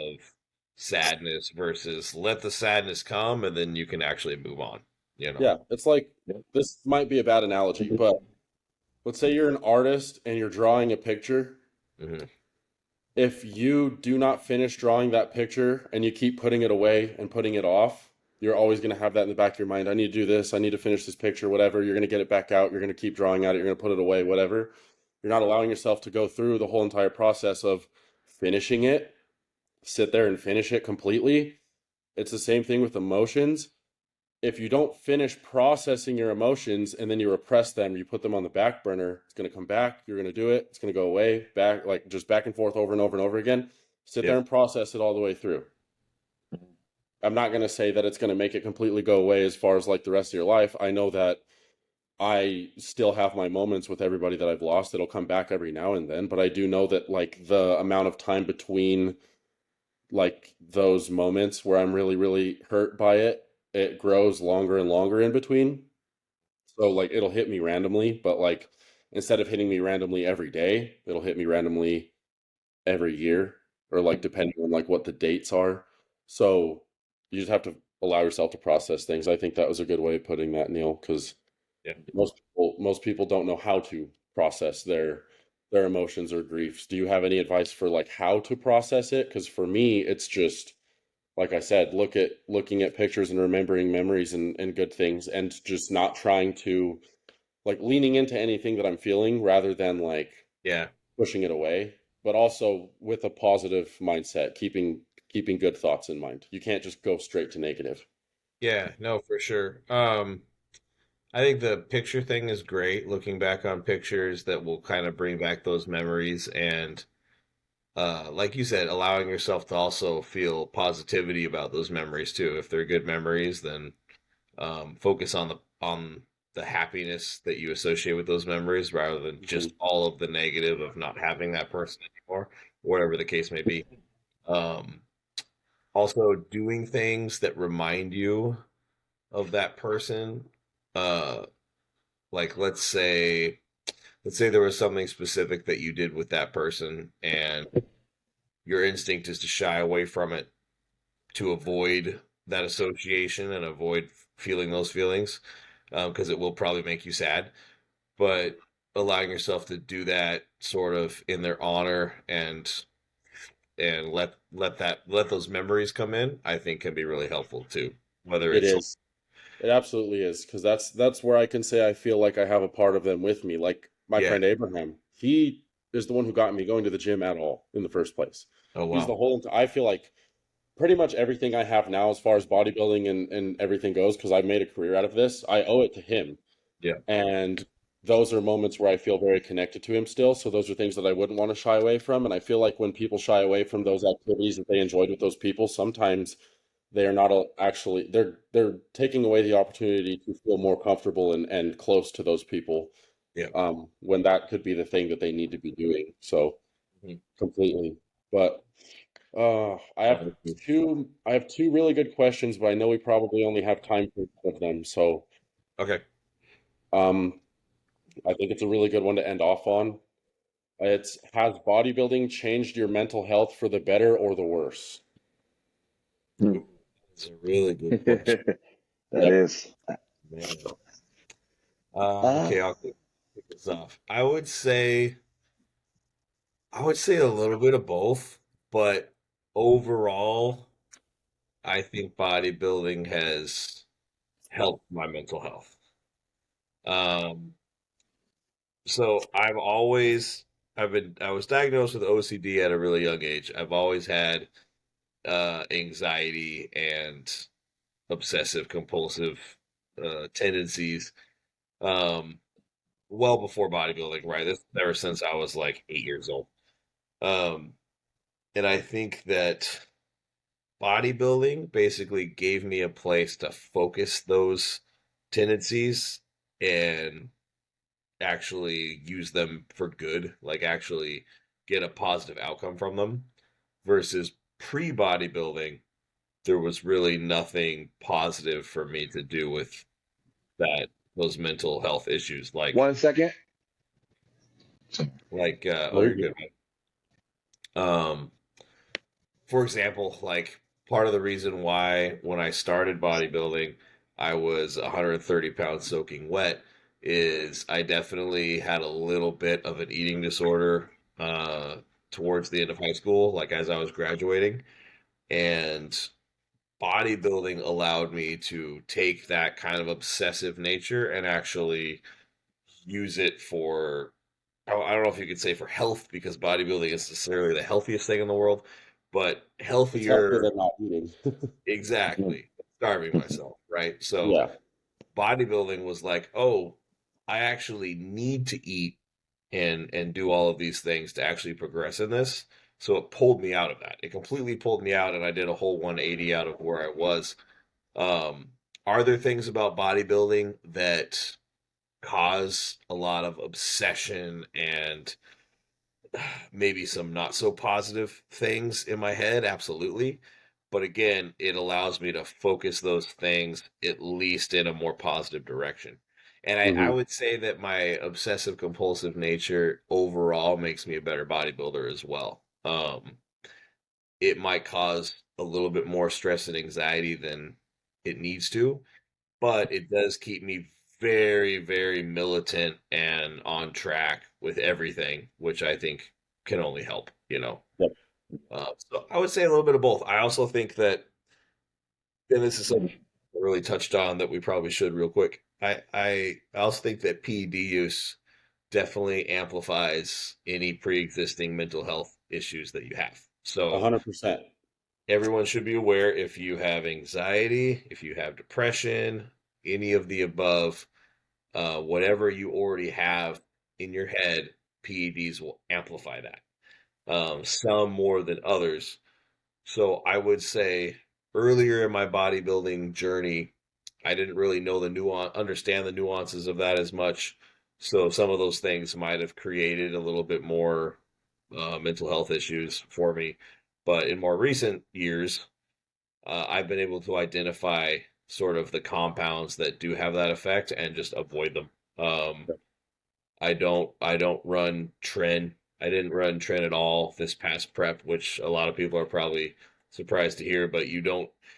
sadness versus let the sadness come and then you can actually move on, you know. Yeah, it's like Yep. this might be a bad analogy, but let's say you're an artist and you're drawing a picture. Hmm. If you do not finish drawing that picture and you keep putting it away and putting it off, you're always going to have that in the back of your mind. I need to do this. I need to finish this picture, whatever. You're going to get it back out. You're going to keep drawing at it. You're going to put it away, whatever. You're not allowing yourself to go through the whole entire process of finishing it, sit there and finish it completely. It's the same thing with emotions. If you don't finish processing your emotions and then you repress them, you put them on the back burner, it's going to come back. You're going to do it. It's going to go away, back, like just back and forth over and over and over again. Sit there Yep. and process it all the way through. I'm not going to say that it's going to make it completely go away as far as like the rest of your life. I know that I still have my moments with everybody that I've lost. It'll come back every now and then, but I do know that like the amount of time between like those moments where I'm really, really hurt by it, it grows longer and longer in between. So like it'll hit me randomly, but like instead of hitting me randomly every day, it'll hit me randomly every year or like depending on like what the dates are. So you just have to allow yourself to process things. I think that was a good way of putting that, Neil, because Yeah. most people don't know how to process their emotions or griefs. Do you have any advice for like how to process it? Because for me, it's just like I said, looking at pictures and remembering memories and good things and just not trying to like leaning into anything that I'm feeling rather than like Yeah. pushing it away, but also with a positive mindset, keeping good thoughts in mind. You can't just go straight to negative. Yeah, no, for sure. I think the picture thing is great, looking back on pictures that will kind of bring back those memories and like you said, allowing yourself to also feel positivity about those memories too. If they're good memories, then focus on the happiness that you associate with those memories rather than Mhm. just all of the negative of not having that person anymore, whatever the case may be. Um, Also, doing things that remind you of that person. Uh, like let's say there was something specific that you did with that person, and your instinct is to shy away from it to avoid that association and avoid feeling those feelings because it will probably make you sad. But allowing yourself to do that sort of in their honor and let those memories come in, I think can be really helpful too. Whether It it's is. It absolutely is, because that's where I can say I feel like I have a part of them with me. Like my yeah, friend Abraham, he is the one who got me going to the gym at all in the first place. oh He's wow, the whole. I feel like pretty much everything I have now, as far as bodybuilding and everything goes, because I've made a career out of this, I owe it to him. yeah, And those are moments where I feel very connected to him still. So those are things that I wouldn't want to shy away from. And I feel like when people shy away from those activities that they enjoyed with those people, sometimes they are not actually they're taking away the opportunity to feel more comfortable and close to those people yeah. when that could be the thing that they need to be doing. So Mhm. completely. But I have two really good questions, but I know we probably only have time for one of them. So Okay. um, I think it's a really good one to end off on. It's has bodybuilding changed your mental health for the better or the worse? Ooh, that's a really good question, That Yep. is. man. Uh, Okay, I'll kick this off. I would say a little bit of both, but overall, I think bodybuilding has helped my mental health. Um, so I was diagnosed with OCD at a really young age. I've always had anxiety and obsessive compulsive tendencies. Um, well before bodybuilding, right? This ever since I was like 8 years old. Um, and I think that bodybuilding basically gave me a place to focus those tendencies and actually use them for good, like actually get a positive outcome from them versus pre bodybuilding. There was really nothing positive for me to do with that, those mental health issues. 1 second. Oh, No, you're you're good. good, man. For example, like part of the reason why when I started bodybuilding, I was 130 pounds soaking wet is I definitely had a little bit of an eating disorder towards the end of high school, like as I was graduating. And bodybuilding allowed me to take that kind of obsessive nature and actually use it for I don't know if you could say for health because bodybuilding is necessarily the healthiest thing in the world, but It's healthier healthier than not eating. exactly. Starving myself, right? So Yeah. bodybuilding was like, oh, I actually need to eat and do all of these things to actually progress in this. So it pulled me out of that. It completely pulled me out, and I did a whole 180 out of where I was. Um, are there things about bodybuilding that cause a lot of obsession and maybe some not so positive things in my head? Absolutely. But again, it allows me to focus those things at least in a more positive direction. And I Hmm. would say that my obsessive compulsive nature overall makes me a better bodybuilder as well. It might cause a little bit more stress and anxiety than it needs to, but it does keep me very, very militant and on track with everything, which I think can only help. Yep. So I would say a little bit of both. I also think that, and this is something I really touched on that we probably should real quick. I also think that PED use definitely amplifies any pre-existing mental health issues that you have. So 100%. everyone should be aware if you have anxiety, if you have depression, any of the above, whatever you already have in your head, PEDs will amplify that. Some more than others. So I would say earlier in my bodybuilding journey, I didn't really know understand the nuances of that as much. So some of those things might have created a little bit more mental health issues for me. But in more recent years, I've been able to identify sort of the compounds that do have that effect and just avoid them. I don't run trend. I didn't run trend at all this past prep, which a lot of people are probably surprised to hear, but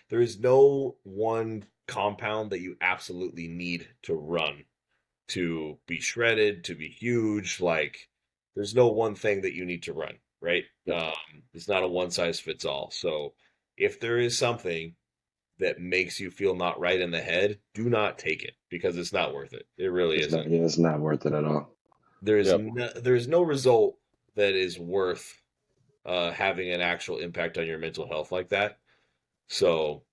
there is no one compound that you absolutely need to run to be shredded, to be huge. Like there's no one thing that you need to run, right? Yep. It's not a one size fits all. So if there is something that makes you feel not right in the head, do not take it because it's not worth it. It really It's not. isn't. Yeah, it's not worth it at all. Yep. There's no result that is worth having an actual impact on your mental health like that. So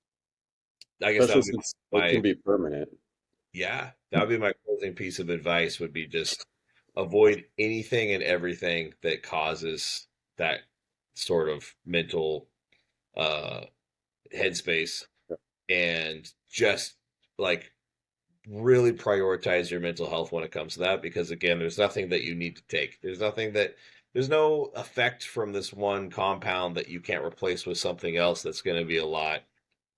I guess that Especially would be since it can my be permanent. yeah, that would be my closing piece of advice would be just avoid anything and everything that causes that sort of mental uh headspace and just like really prioritize your mental health when it comes to that because again there's nothing that you need to take, there's no effect from this one compound that you can't replace with something else that's going to be a lot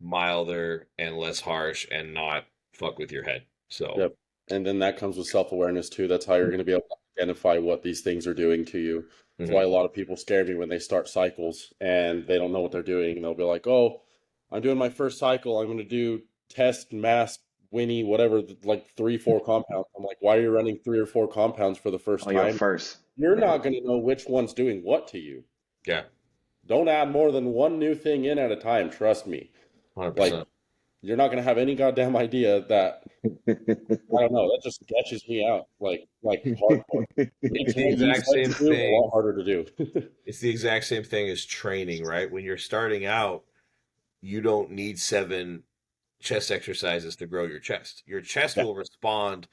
milder and less harsh and not fuck with your head. So Yep. And then that comes with self-awareness too. That's how you're going to be able to identify what these things are doing to you. That's why mhm. a lot of people scare me when they start cycles and they don't know what they're doing. They'll be like, "Oh, I'm doing my first cycle. I'm going to do test, mass, Winnie, whatever, like 3, 4 compounds." I'm like, "Why are you running 3 or 4 compounds for the first On your time? first. You're Yeah. not going to know which one's doing what to you. Yeah, Don't add more than one new thing in at a time. Trust me." Like 100%. you're not gonna have any goddamn idea that I don't know. That just sketches me out like hardcore. It's Makes the what you exact like same to do a lot thing. harder to do. It's the exact same thing as training, right? When you're starting out, you don't need 7 chest exercises to grow your chest. Your chest Yeah, will respond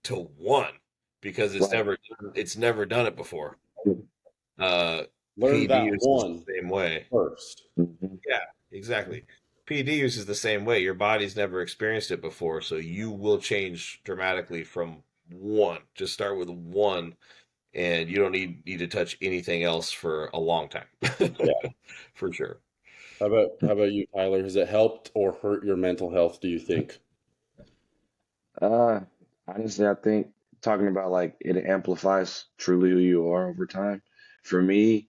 to one because Right. it's never done it before. Uh, learn PD that use is one the same way. first. Mhm. Yeah, exactly. PD use is the same way. Your body's never experienced it before, so you will change dramatically from one. Just start with one, and you don't need to touch anything else for a long time, Yeah. for sure. How about you, Tyler? Has it helped or hurt your mental health, do you think? Uh, Honestly, I think talking about like it amplifies truly who you are over time. For me,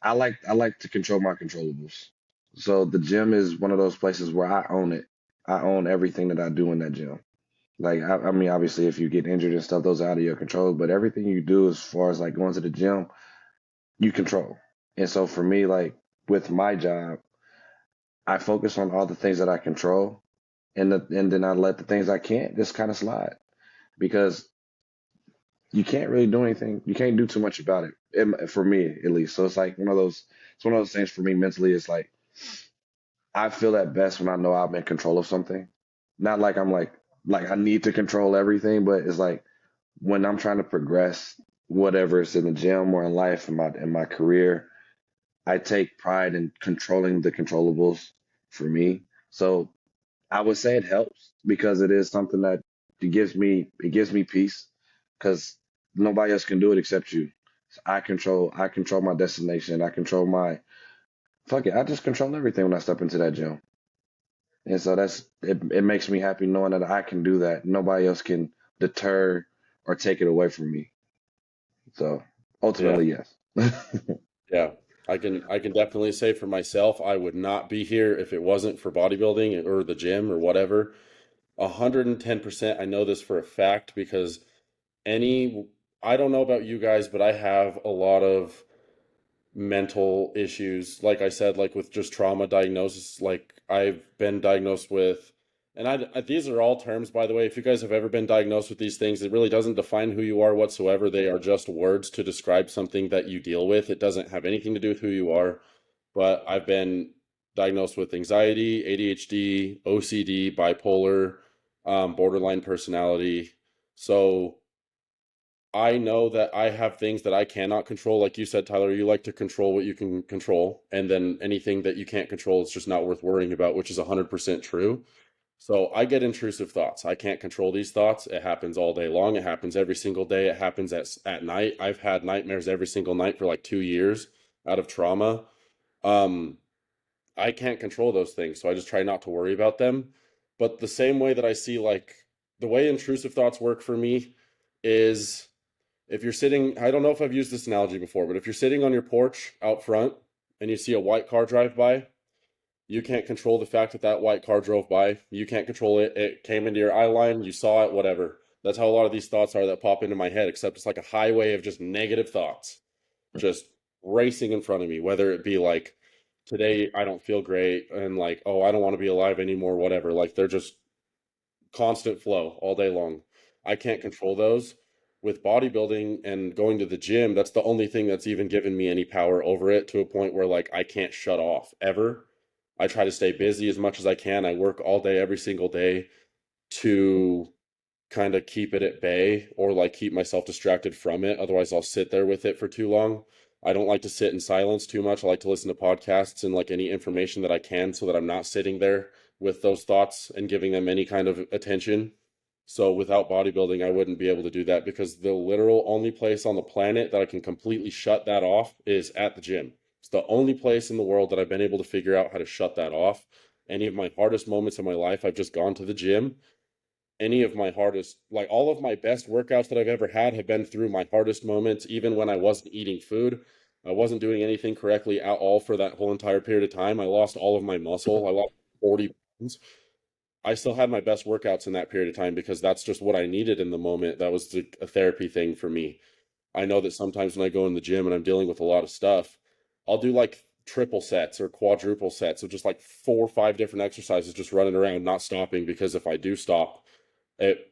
I like to control my controllables. So the gym is one of those places where I own it. I own everything that I do in that gym. Like I mean, obviously, if you get injured and stuff, those are out of your control. But everything you do, as far as like going to the gym, you control. And so for me, like with my job, I focus on all the things that I control, and then I let the things I can't just kind of slide because you can't really do anything. You can't do too much about it, for me at least. So it's like one of those. It's one of those things for me mentally. It's like I feel at best when I know I'm in control of something. Not like I'm like I need to control everything, but it's like when I'm trying to progress, whatever it's in the gym or in life, in my career, I take pride in controlling the controllables for me. So I would say it helps because it is something that it gives me peace because nobody else can do it except you. So I control my destination. I control my fuck it. I just control everything when I step into that gym. And so it makes me happy knowing that I can do that. Nobody else can deter or take it away from me. So Yeah. ultimately, yes. Yeah. I can definitely say for myself, I would not be here if it wasn't for bodybuilding or the gym or whatever. 110%. I know this for a fact because any I don't know about you guys, but I have a lot of mental issues. Like I said, like with just trauma diagnosis, like I've been diagnosed with, and these are all terms, by the way. If you guys have ever been diagnosed with these things, it really doesn't define who you are whatsoever. They are just words to describe something that you deal with. It doesn't have anything to do with who you are. But I've been diagnosed with anxiety, ADHD, OCD, bipolar, borderline personality. So I know that I have things that I cannot control. Like you said, Tyler, you like to control what you can control. And then anything that you can't control, it's just not worth worrying about, which is 100% true. So I get intrusive thoughts. I can't control these thoughts. It happens all day long. It happens every single day. It happens at night. I've had nightmares every single night for like 2 years out of trauma. Um, I can't control those things. So I just try not to worry about them. But the same way that I see like the way intrusive thoughts work for me is if you're sitting, I don't know if I've used this analogy before, but if you're sitting on your porch out front and you see a white car drive by, you can't control the fact that that white car drove by. You can't control it. It came into your eye line, you saw it, whatever. That's how a lot of these thoughts are that pop into my head, except it's like a highway of just negative thoughts, just racing in front of me, whether it be like, today I don't feel great and like, oh, I don't want to be alive anymore, whatever. Like they're just constant flow all day long. I can't control those. With bodybuilding and going to the gym, that's the only thing that's even given me any power over it to a point where like I can't shut off ever. I try to stay busy as much as I can. I work all day, every single day to kind of keep it at bay or like keep myself distracted from it. Otherwise, I'll sit there with it for too long. I don't like to sit in silence too much. I like to listen to podcasts and like any information that I can so that I'm not sitting there with those thoughts and giving them any kind of attention. So without bodybuilding, I wouldn't be able to do that because the literal only place on the planet that I can completely shut that off is at the gym. It's the only place in the world that I've been able to figure out how to shut that off. Any of my hardest moments in my life, I've just gone to the gym. Any of my hardest, like all of my best workouts that I've ever had have been through my hardest moments, even when I wasn't eating food. I wasn't doing anything correctly at all for that whole entire period of time. I lost all of my muscle. I lost 40 pounds. I still had my best workouts in that period of time because that's just what I needed in the moment. That was a therapy thing for me. I know that sometimes when I go in the gym and I'm dealing with a lot of stuff, I'll do like triple sets or quadruple sets of just like 4 or 5 different exercises, just running around, not stopping, because if I do stop,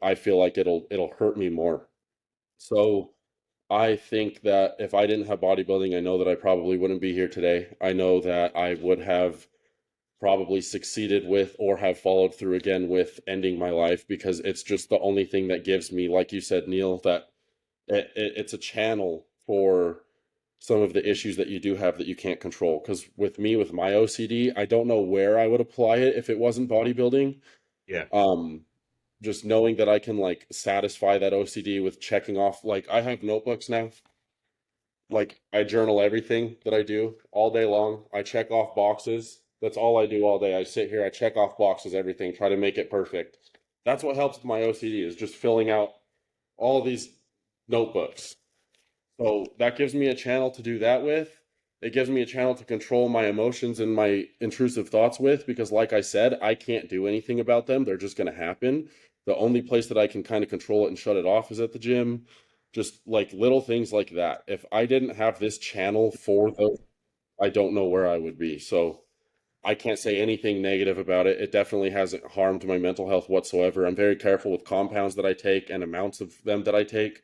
I feel like it'll hurt me more. So I think that if I didn't have bodybuilding, I know that I probably wouldn't be here today. I know that I would have probably succeeded with or have followed through again with ending my life, because it's just the only thing that gives me, like you said, Neil, that it's a channel for some of the issues that you do have that you can't control. Because with me, with my OCD, I don't know where I would apply it if it wasn't bodybuilding. Yeah. Just knowing that I can like satisfy that OCD with checking off, like I have notebooks now. Like I journal everything that I do all day long. I check off boxes. That's all I do all day. I sit here, I check off boxes, everything, try to make it perfect. That's what helps with my OCD, is just filling out all these notebooks. So that gives me a channel to do that with. It gives me a channel to control my emotions and my intrusive thoughts with, because like I said, I can't do anything about them. They're just going to happen. The only place that I can kind of control it and shut it off is at the gym. Just like little things like that. If I didn't have this channel for those, I don't know where I would be. So I can't say anything negative about it. It definitely hasn't harmed my mental health whatsoever. I'm very careful with compounds that I take and amounts of them that I take.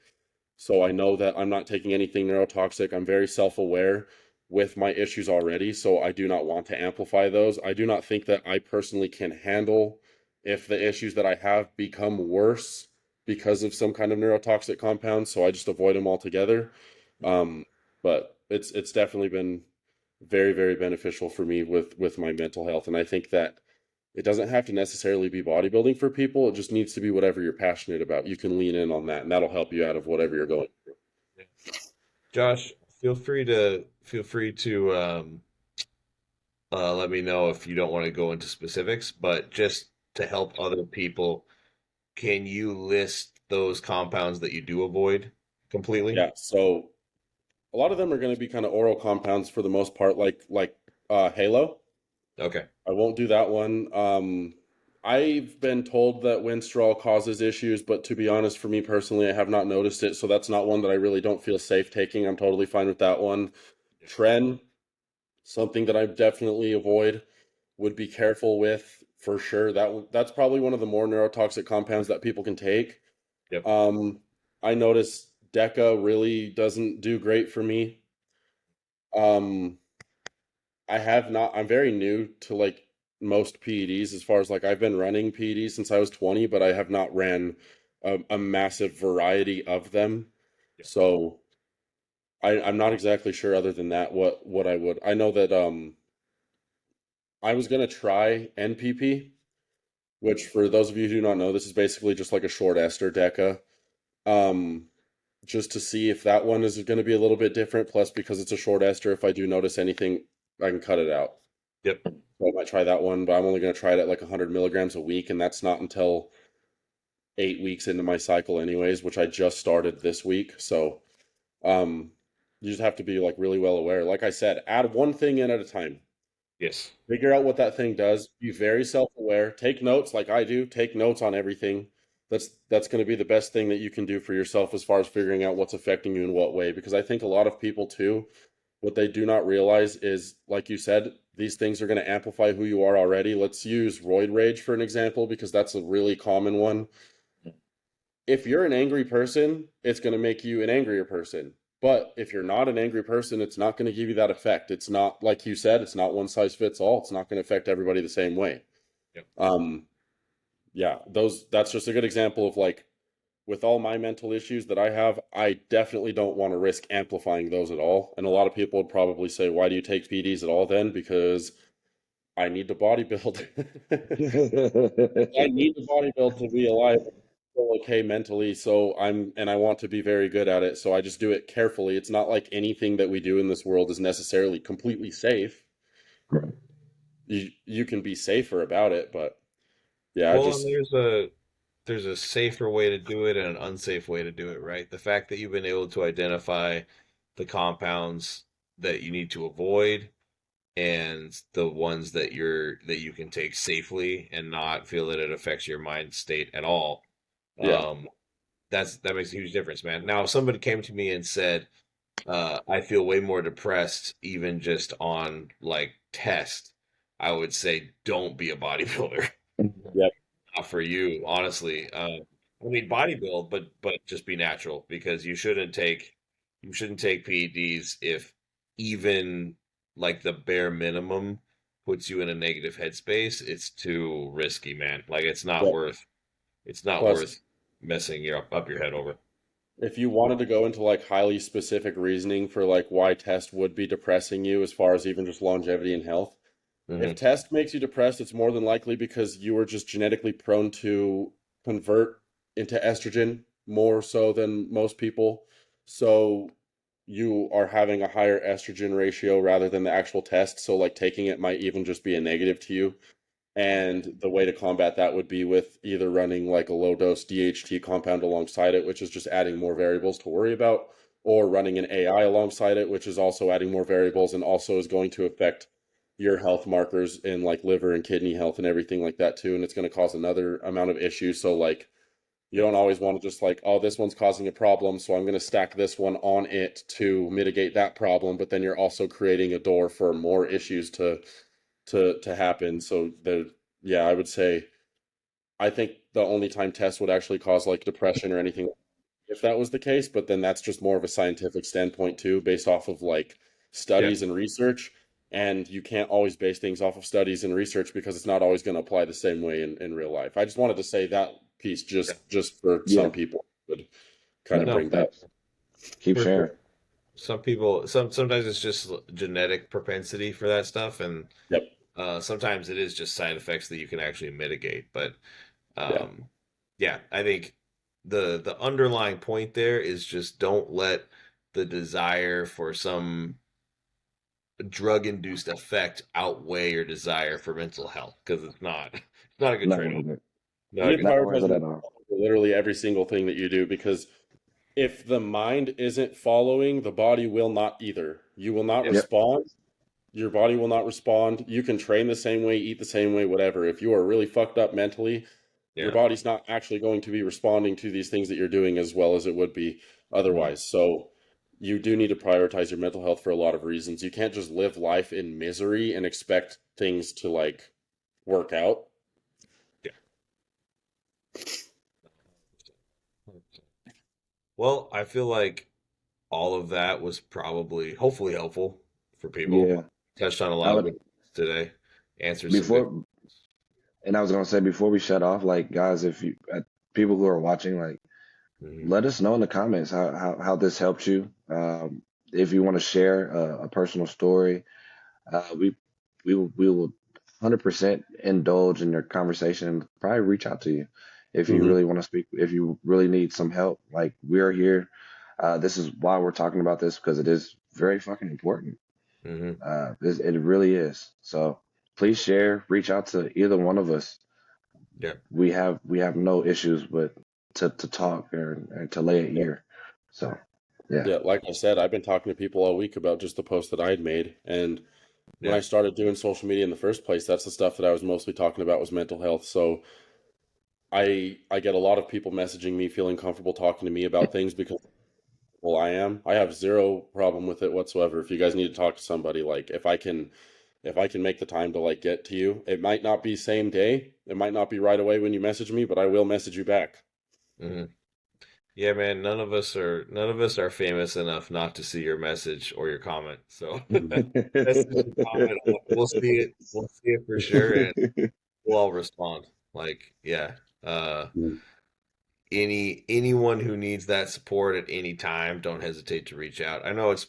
So I know that I'm not taking anything neurotoxic. I'm very self-aware with my issues already, so I do not want to amplify those. I do not think that I personally can handle if the issues that I have become worse because of some kind of neurotoxic compound, so I just avoid them altogether. Um, but it's definitely been very, very beneficial for me with my mental health, and I think that it doesn't have to necessarily be bodybuilding for people. It just needs to be whatever you're passionate about. You can lean in on that, and that'll help you out of whatever you're going through. Josh, feel free to let me know if you don't want to go into specifics, but just to help other people, can you list those compounds that you do avoid completely? Yeah, so a lot of them are going to be kind of oral compounds for the most part, like Halo. Okay. I won't do that one. I've been told that Winstrol causes issues, but to be honest, for me personally, I have not noticed it, so that's not one that I really don't feel safe taking. I'm totally fine with that one. Tren, something that I definitely avoid, would be careful with for sure. That's probably one of the more neurotoxic compounds that people can take. Yep. I notice Deca really doesn't do great for me. Um, I'm very new to like most PEDs, as far as like I've been running PEDs since I was 20, but I have not ran a massive variety of them. Yep. So I'm not exactly sure other than that what I would. I know that I was gonna try NPP, which for those of you who do not know, this is basically just like a short ester Deca. Um, just to see if that one is going to be a little bit different. Plus, because it's a short ester, if I do notice anything, I can cut it out. Yep. So I might try that one, but I'm only going to try it at like 100 milligrams a week, and that's not until 8 weeks into my cycle, anyways, which I just started this week. So, um, you just have to be like really well aware. Like I said, add one thing in at a time. Yes. Figure out what that thing does. Be very self-aware. Take notes like I do. Take notes on everything. That's going to be the best thing that you can do for yourself as far as figuring out what's affecting you in what way. Because I think a lot of people too, what they do not realize is, like you said, these things are going to amplify who you are already. Let's use roid rage for an example, because that's a really common one. If you're an angry person, it's going to make you an angrier person. But if you're not an angry person, it's not going to give you that effect. It's not, like you said, it's not one size fits all. It's not going to affect everybody the same way. Yep. Yeah, that's just a good example of like, with all my mental issues that I have, I definitely don't want to risk amplifying those at all. And a lot of people would probably say, why do you take PDs at all then? Because I need to bodybuild. I need to bodybuild to be alive, feel okay mentally. So I want to be very good at it. So I just do it carefully. It's not like anything that we do in this world is necessarily completely safe. You can be safer about it, but yeah, I Well, and just there's a safer way to do it and an unsafe way to do it, right? The fact that you've been able to identify the compounds that you need to avoid and the ones that you can take safely and not feel that it affects your mind state at all. yeah, Um, that makes a huge difference, man. Now, if somebody came to me and said, I feel way more depressed even just on like test. I would say don't be a bodybuilder. Yep. Not for you, honestly. I mean bodybuild, but just be natural because you shouldn't take PEDs if even like the bare minimum puts you in a negative headspace. It's too risky, man. Like Yep. it's not Plus, worth messing up your head over. if you wanted to go into like highly specific reasoning for like why test would be depressing you as far as even just longevity and health, if Hmm. test makes you depressed, it's more than likely because you are just genetically prone to convert into estrogen more so than most people. So you are having a higher estrogen ratio rather than the actual test. So like taking it might even just be a negative to you. And the way to combat that would be with either running like a low dose DHT compound alongside it, which is just adding more variables to worry about, or running an AI alongside it, which is also adding more variables and also is going to affect your health markers in like liver and kidney health and everything like that too. And it's going to cause another amount of issues. So like you don't always want to just like, oh, this one's causing a problem, so I'm going to stack this one on it to mitigate that problem. But then you're also creating a door for more issues to happen. So yeah, I would say I think the only time tests would actually cause like depression or anything if that was the case, but then that's just more of a scientific standpoint too, based off of like Yeah, studies and research. And you can't always base things off of studies and research because it's not always going to apply the same way in real life. I just wanted to say that piece yeah. just for Yeah, some people would kind no, of No, bring that. facts. Keep for sharing. sure. Some people, sometimes it's just genetic propensity for that stuff, and Yep. sometimes it is just side effects that you can actually mitigate. But Yeah. um, yeah, I think the underlying point there is just don't let the desire for some drug induced effect outweigh your desire for mental health because it's not a good Not trade worth off. it. Not You a need to good Not trade worth prioritize it your at mental all. health for literally every single thing that you do because if the mind isn't following, the body will not either. You will not off. Yep. respond. Your body will not respond. You can train the same way, eat the same way, whatever. If you are really fucked up mentally, your Yeah, body's not actually going to be responding to these things that you're doing as well as it would be yeah. otherwise. So you do need to prioritize your mental health for a lot of reasons. You can't just live life in misery and expect things to like work out. Yeah. Well, I feel like all of that was probably hopefully helpful for people. Yeah. Touched on a I lot of would good things today. Answered some good. before, and I was gonna say before we shut off, like guys, if you people who are watching, like Mhm. let us know in the comments how this helped you. If you want to share a personal story, we we will 100% indulge in your conversation and probably reach out to you if you Hmm. really want to speak, if you really need some help. Like we're here. This is why we're talking about this because it is very fucking important. Mhm. It really is. So please share, reach out to either one of us. Yeah. We have no issues with to talk and to lay an Yeah. ear. So yeah. Yeah, like I said, I've been talking to people all week about just the post that I had made. And when Yeah. I started doing social media in the first place, that's the stuff that I was mostly talking about was mental health. So I get a lot of people messaging me feeling comfortable talking to me about things because well I am. I have zero problem with it whatsoever. If you guys need to talk to somebody, like if I can make the time to like get to you, it might not be same day, it might not be right away when you message me, but I will message you back. Mhm. Yeah, man. None of us are famous enough not to see your message or your comment. So Mhm. message and comment. We'll see it. We'll see it for sure, and we'll all respond. Like, yeah. Uh, anyone who needs that support at any time, don't hesitate to reach out. I know it's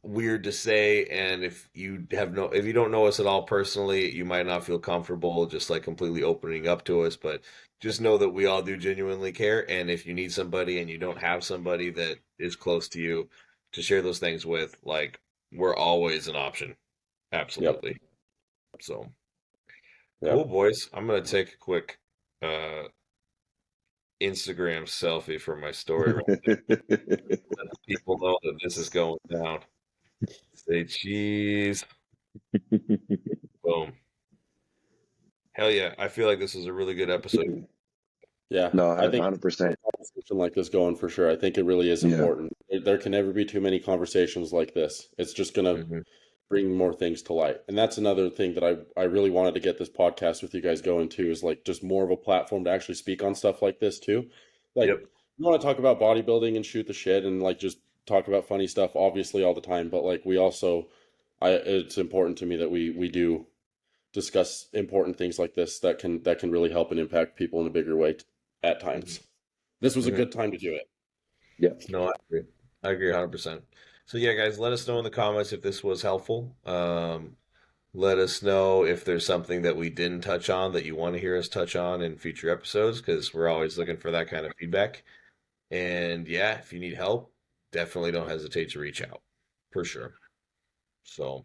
weird to say, and if you don't know us at all personally, you might not feel comfortable just like completely opening up to us, but just know that we all do genuinely care, and if you need somebody and you don't have somebody that is close to you to share those things with, like we're always an option. Yep. Absolutely. So cool, Yep. boys. I'm gonna take a quick uh Instagram selfie for my story. Let the people know that this is going down. Say cheese. Boom. Hell yeah. I feel like this was a really good episode. Yeah, No, I think 100%. a conversation like this going for sure. I think it really is Yeah. important. There can never be too many conversations like this. It's just going to Hmm. bring more things to light. And that's another thing that I really wanted to get this podcast with you guys going to, is like just more of a platform to actually speak on stuff like this too. Like, Yep. you want to talk about bodybuilding and shoot the shit and like just talk about funny stuff obviously all the time, but like we also it's important to me that we do discuss important things like this that can really help and impact people in a bigger way at times. This was a Hmm. good time to do it. Yeah. No, I agree. I agree 100%. So yeah, guys, let us know in the comments if this was helpful. Let us know if there's something that we didn't touch on that you want to hear us touch on in future episodes, because we're always looking for that kind of feedback. And yeah, if you need help, definitely don't hesitate to reach out, for sure. So,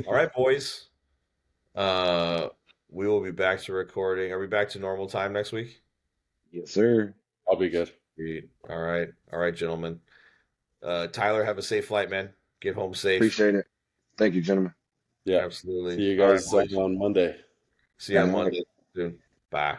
all right, boys. Uh, we will be back to recording. Are we back to normal time next week? Yes, sir. I'll be good. All right, gentlemen. Tyler, have a safe flight, man. Get home safe. Appreciate it. Thank you, gentlemen. Yeah. See Absolutely. you All right, guys boys. on Monday. See you on All right. Monday. Soon. Bye.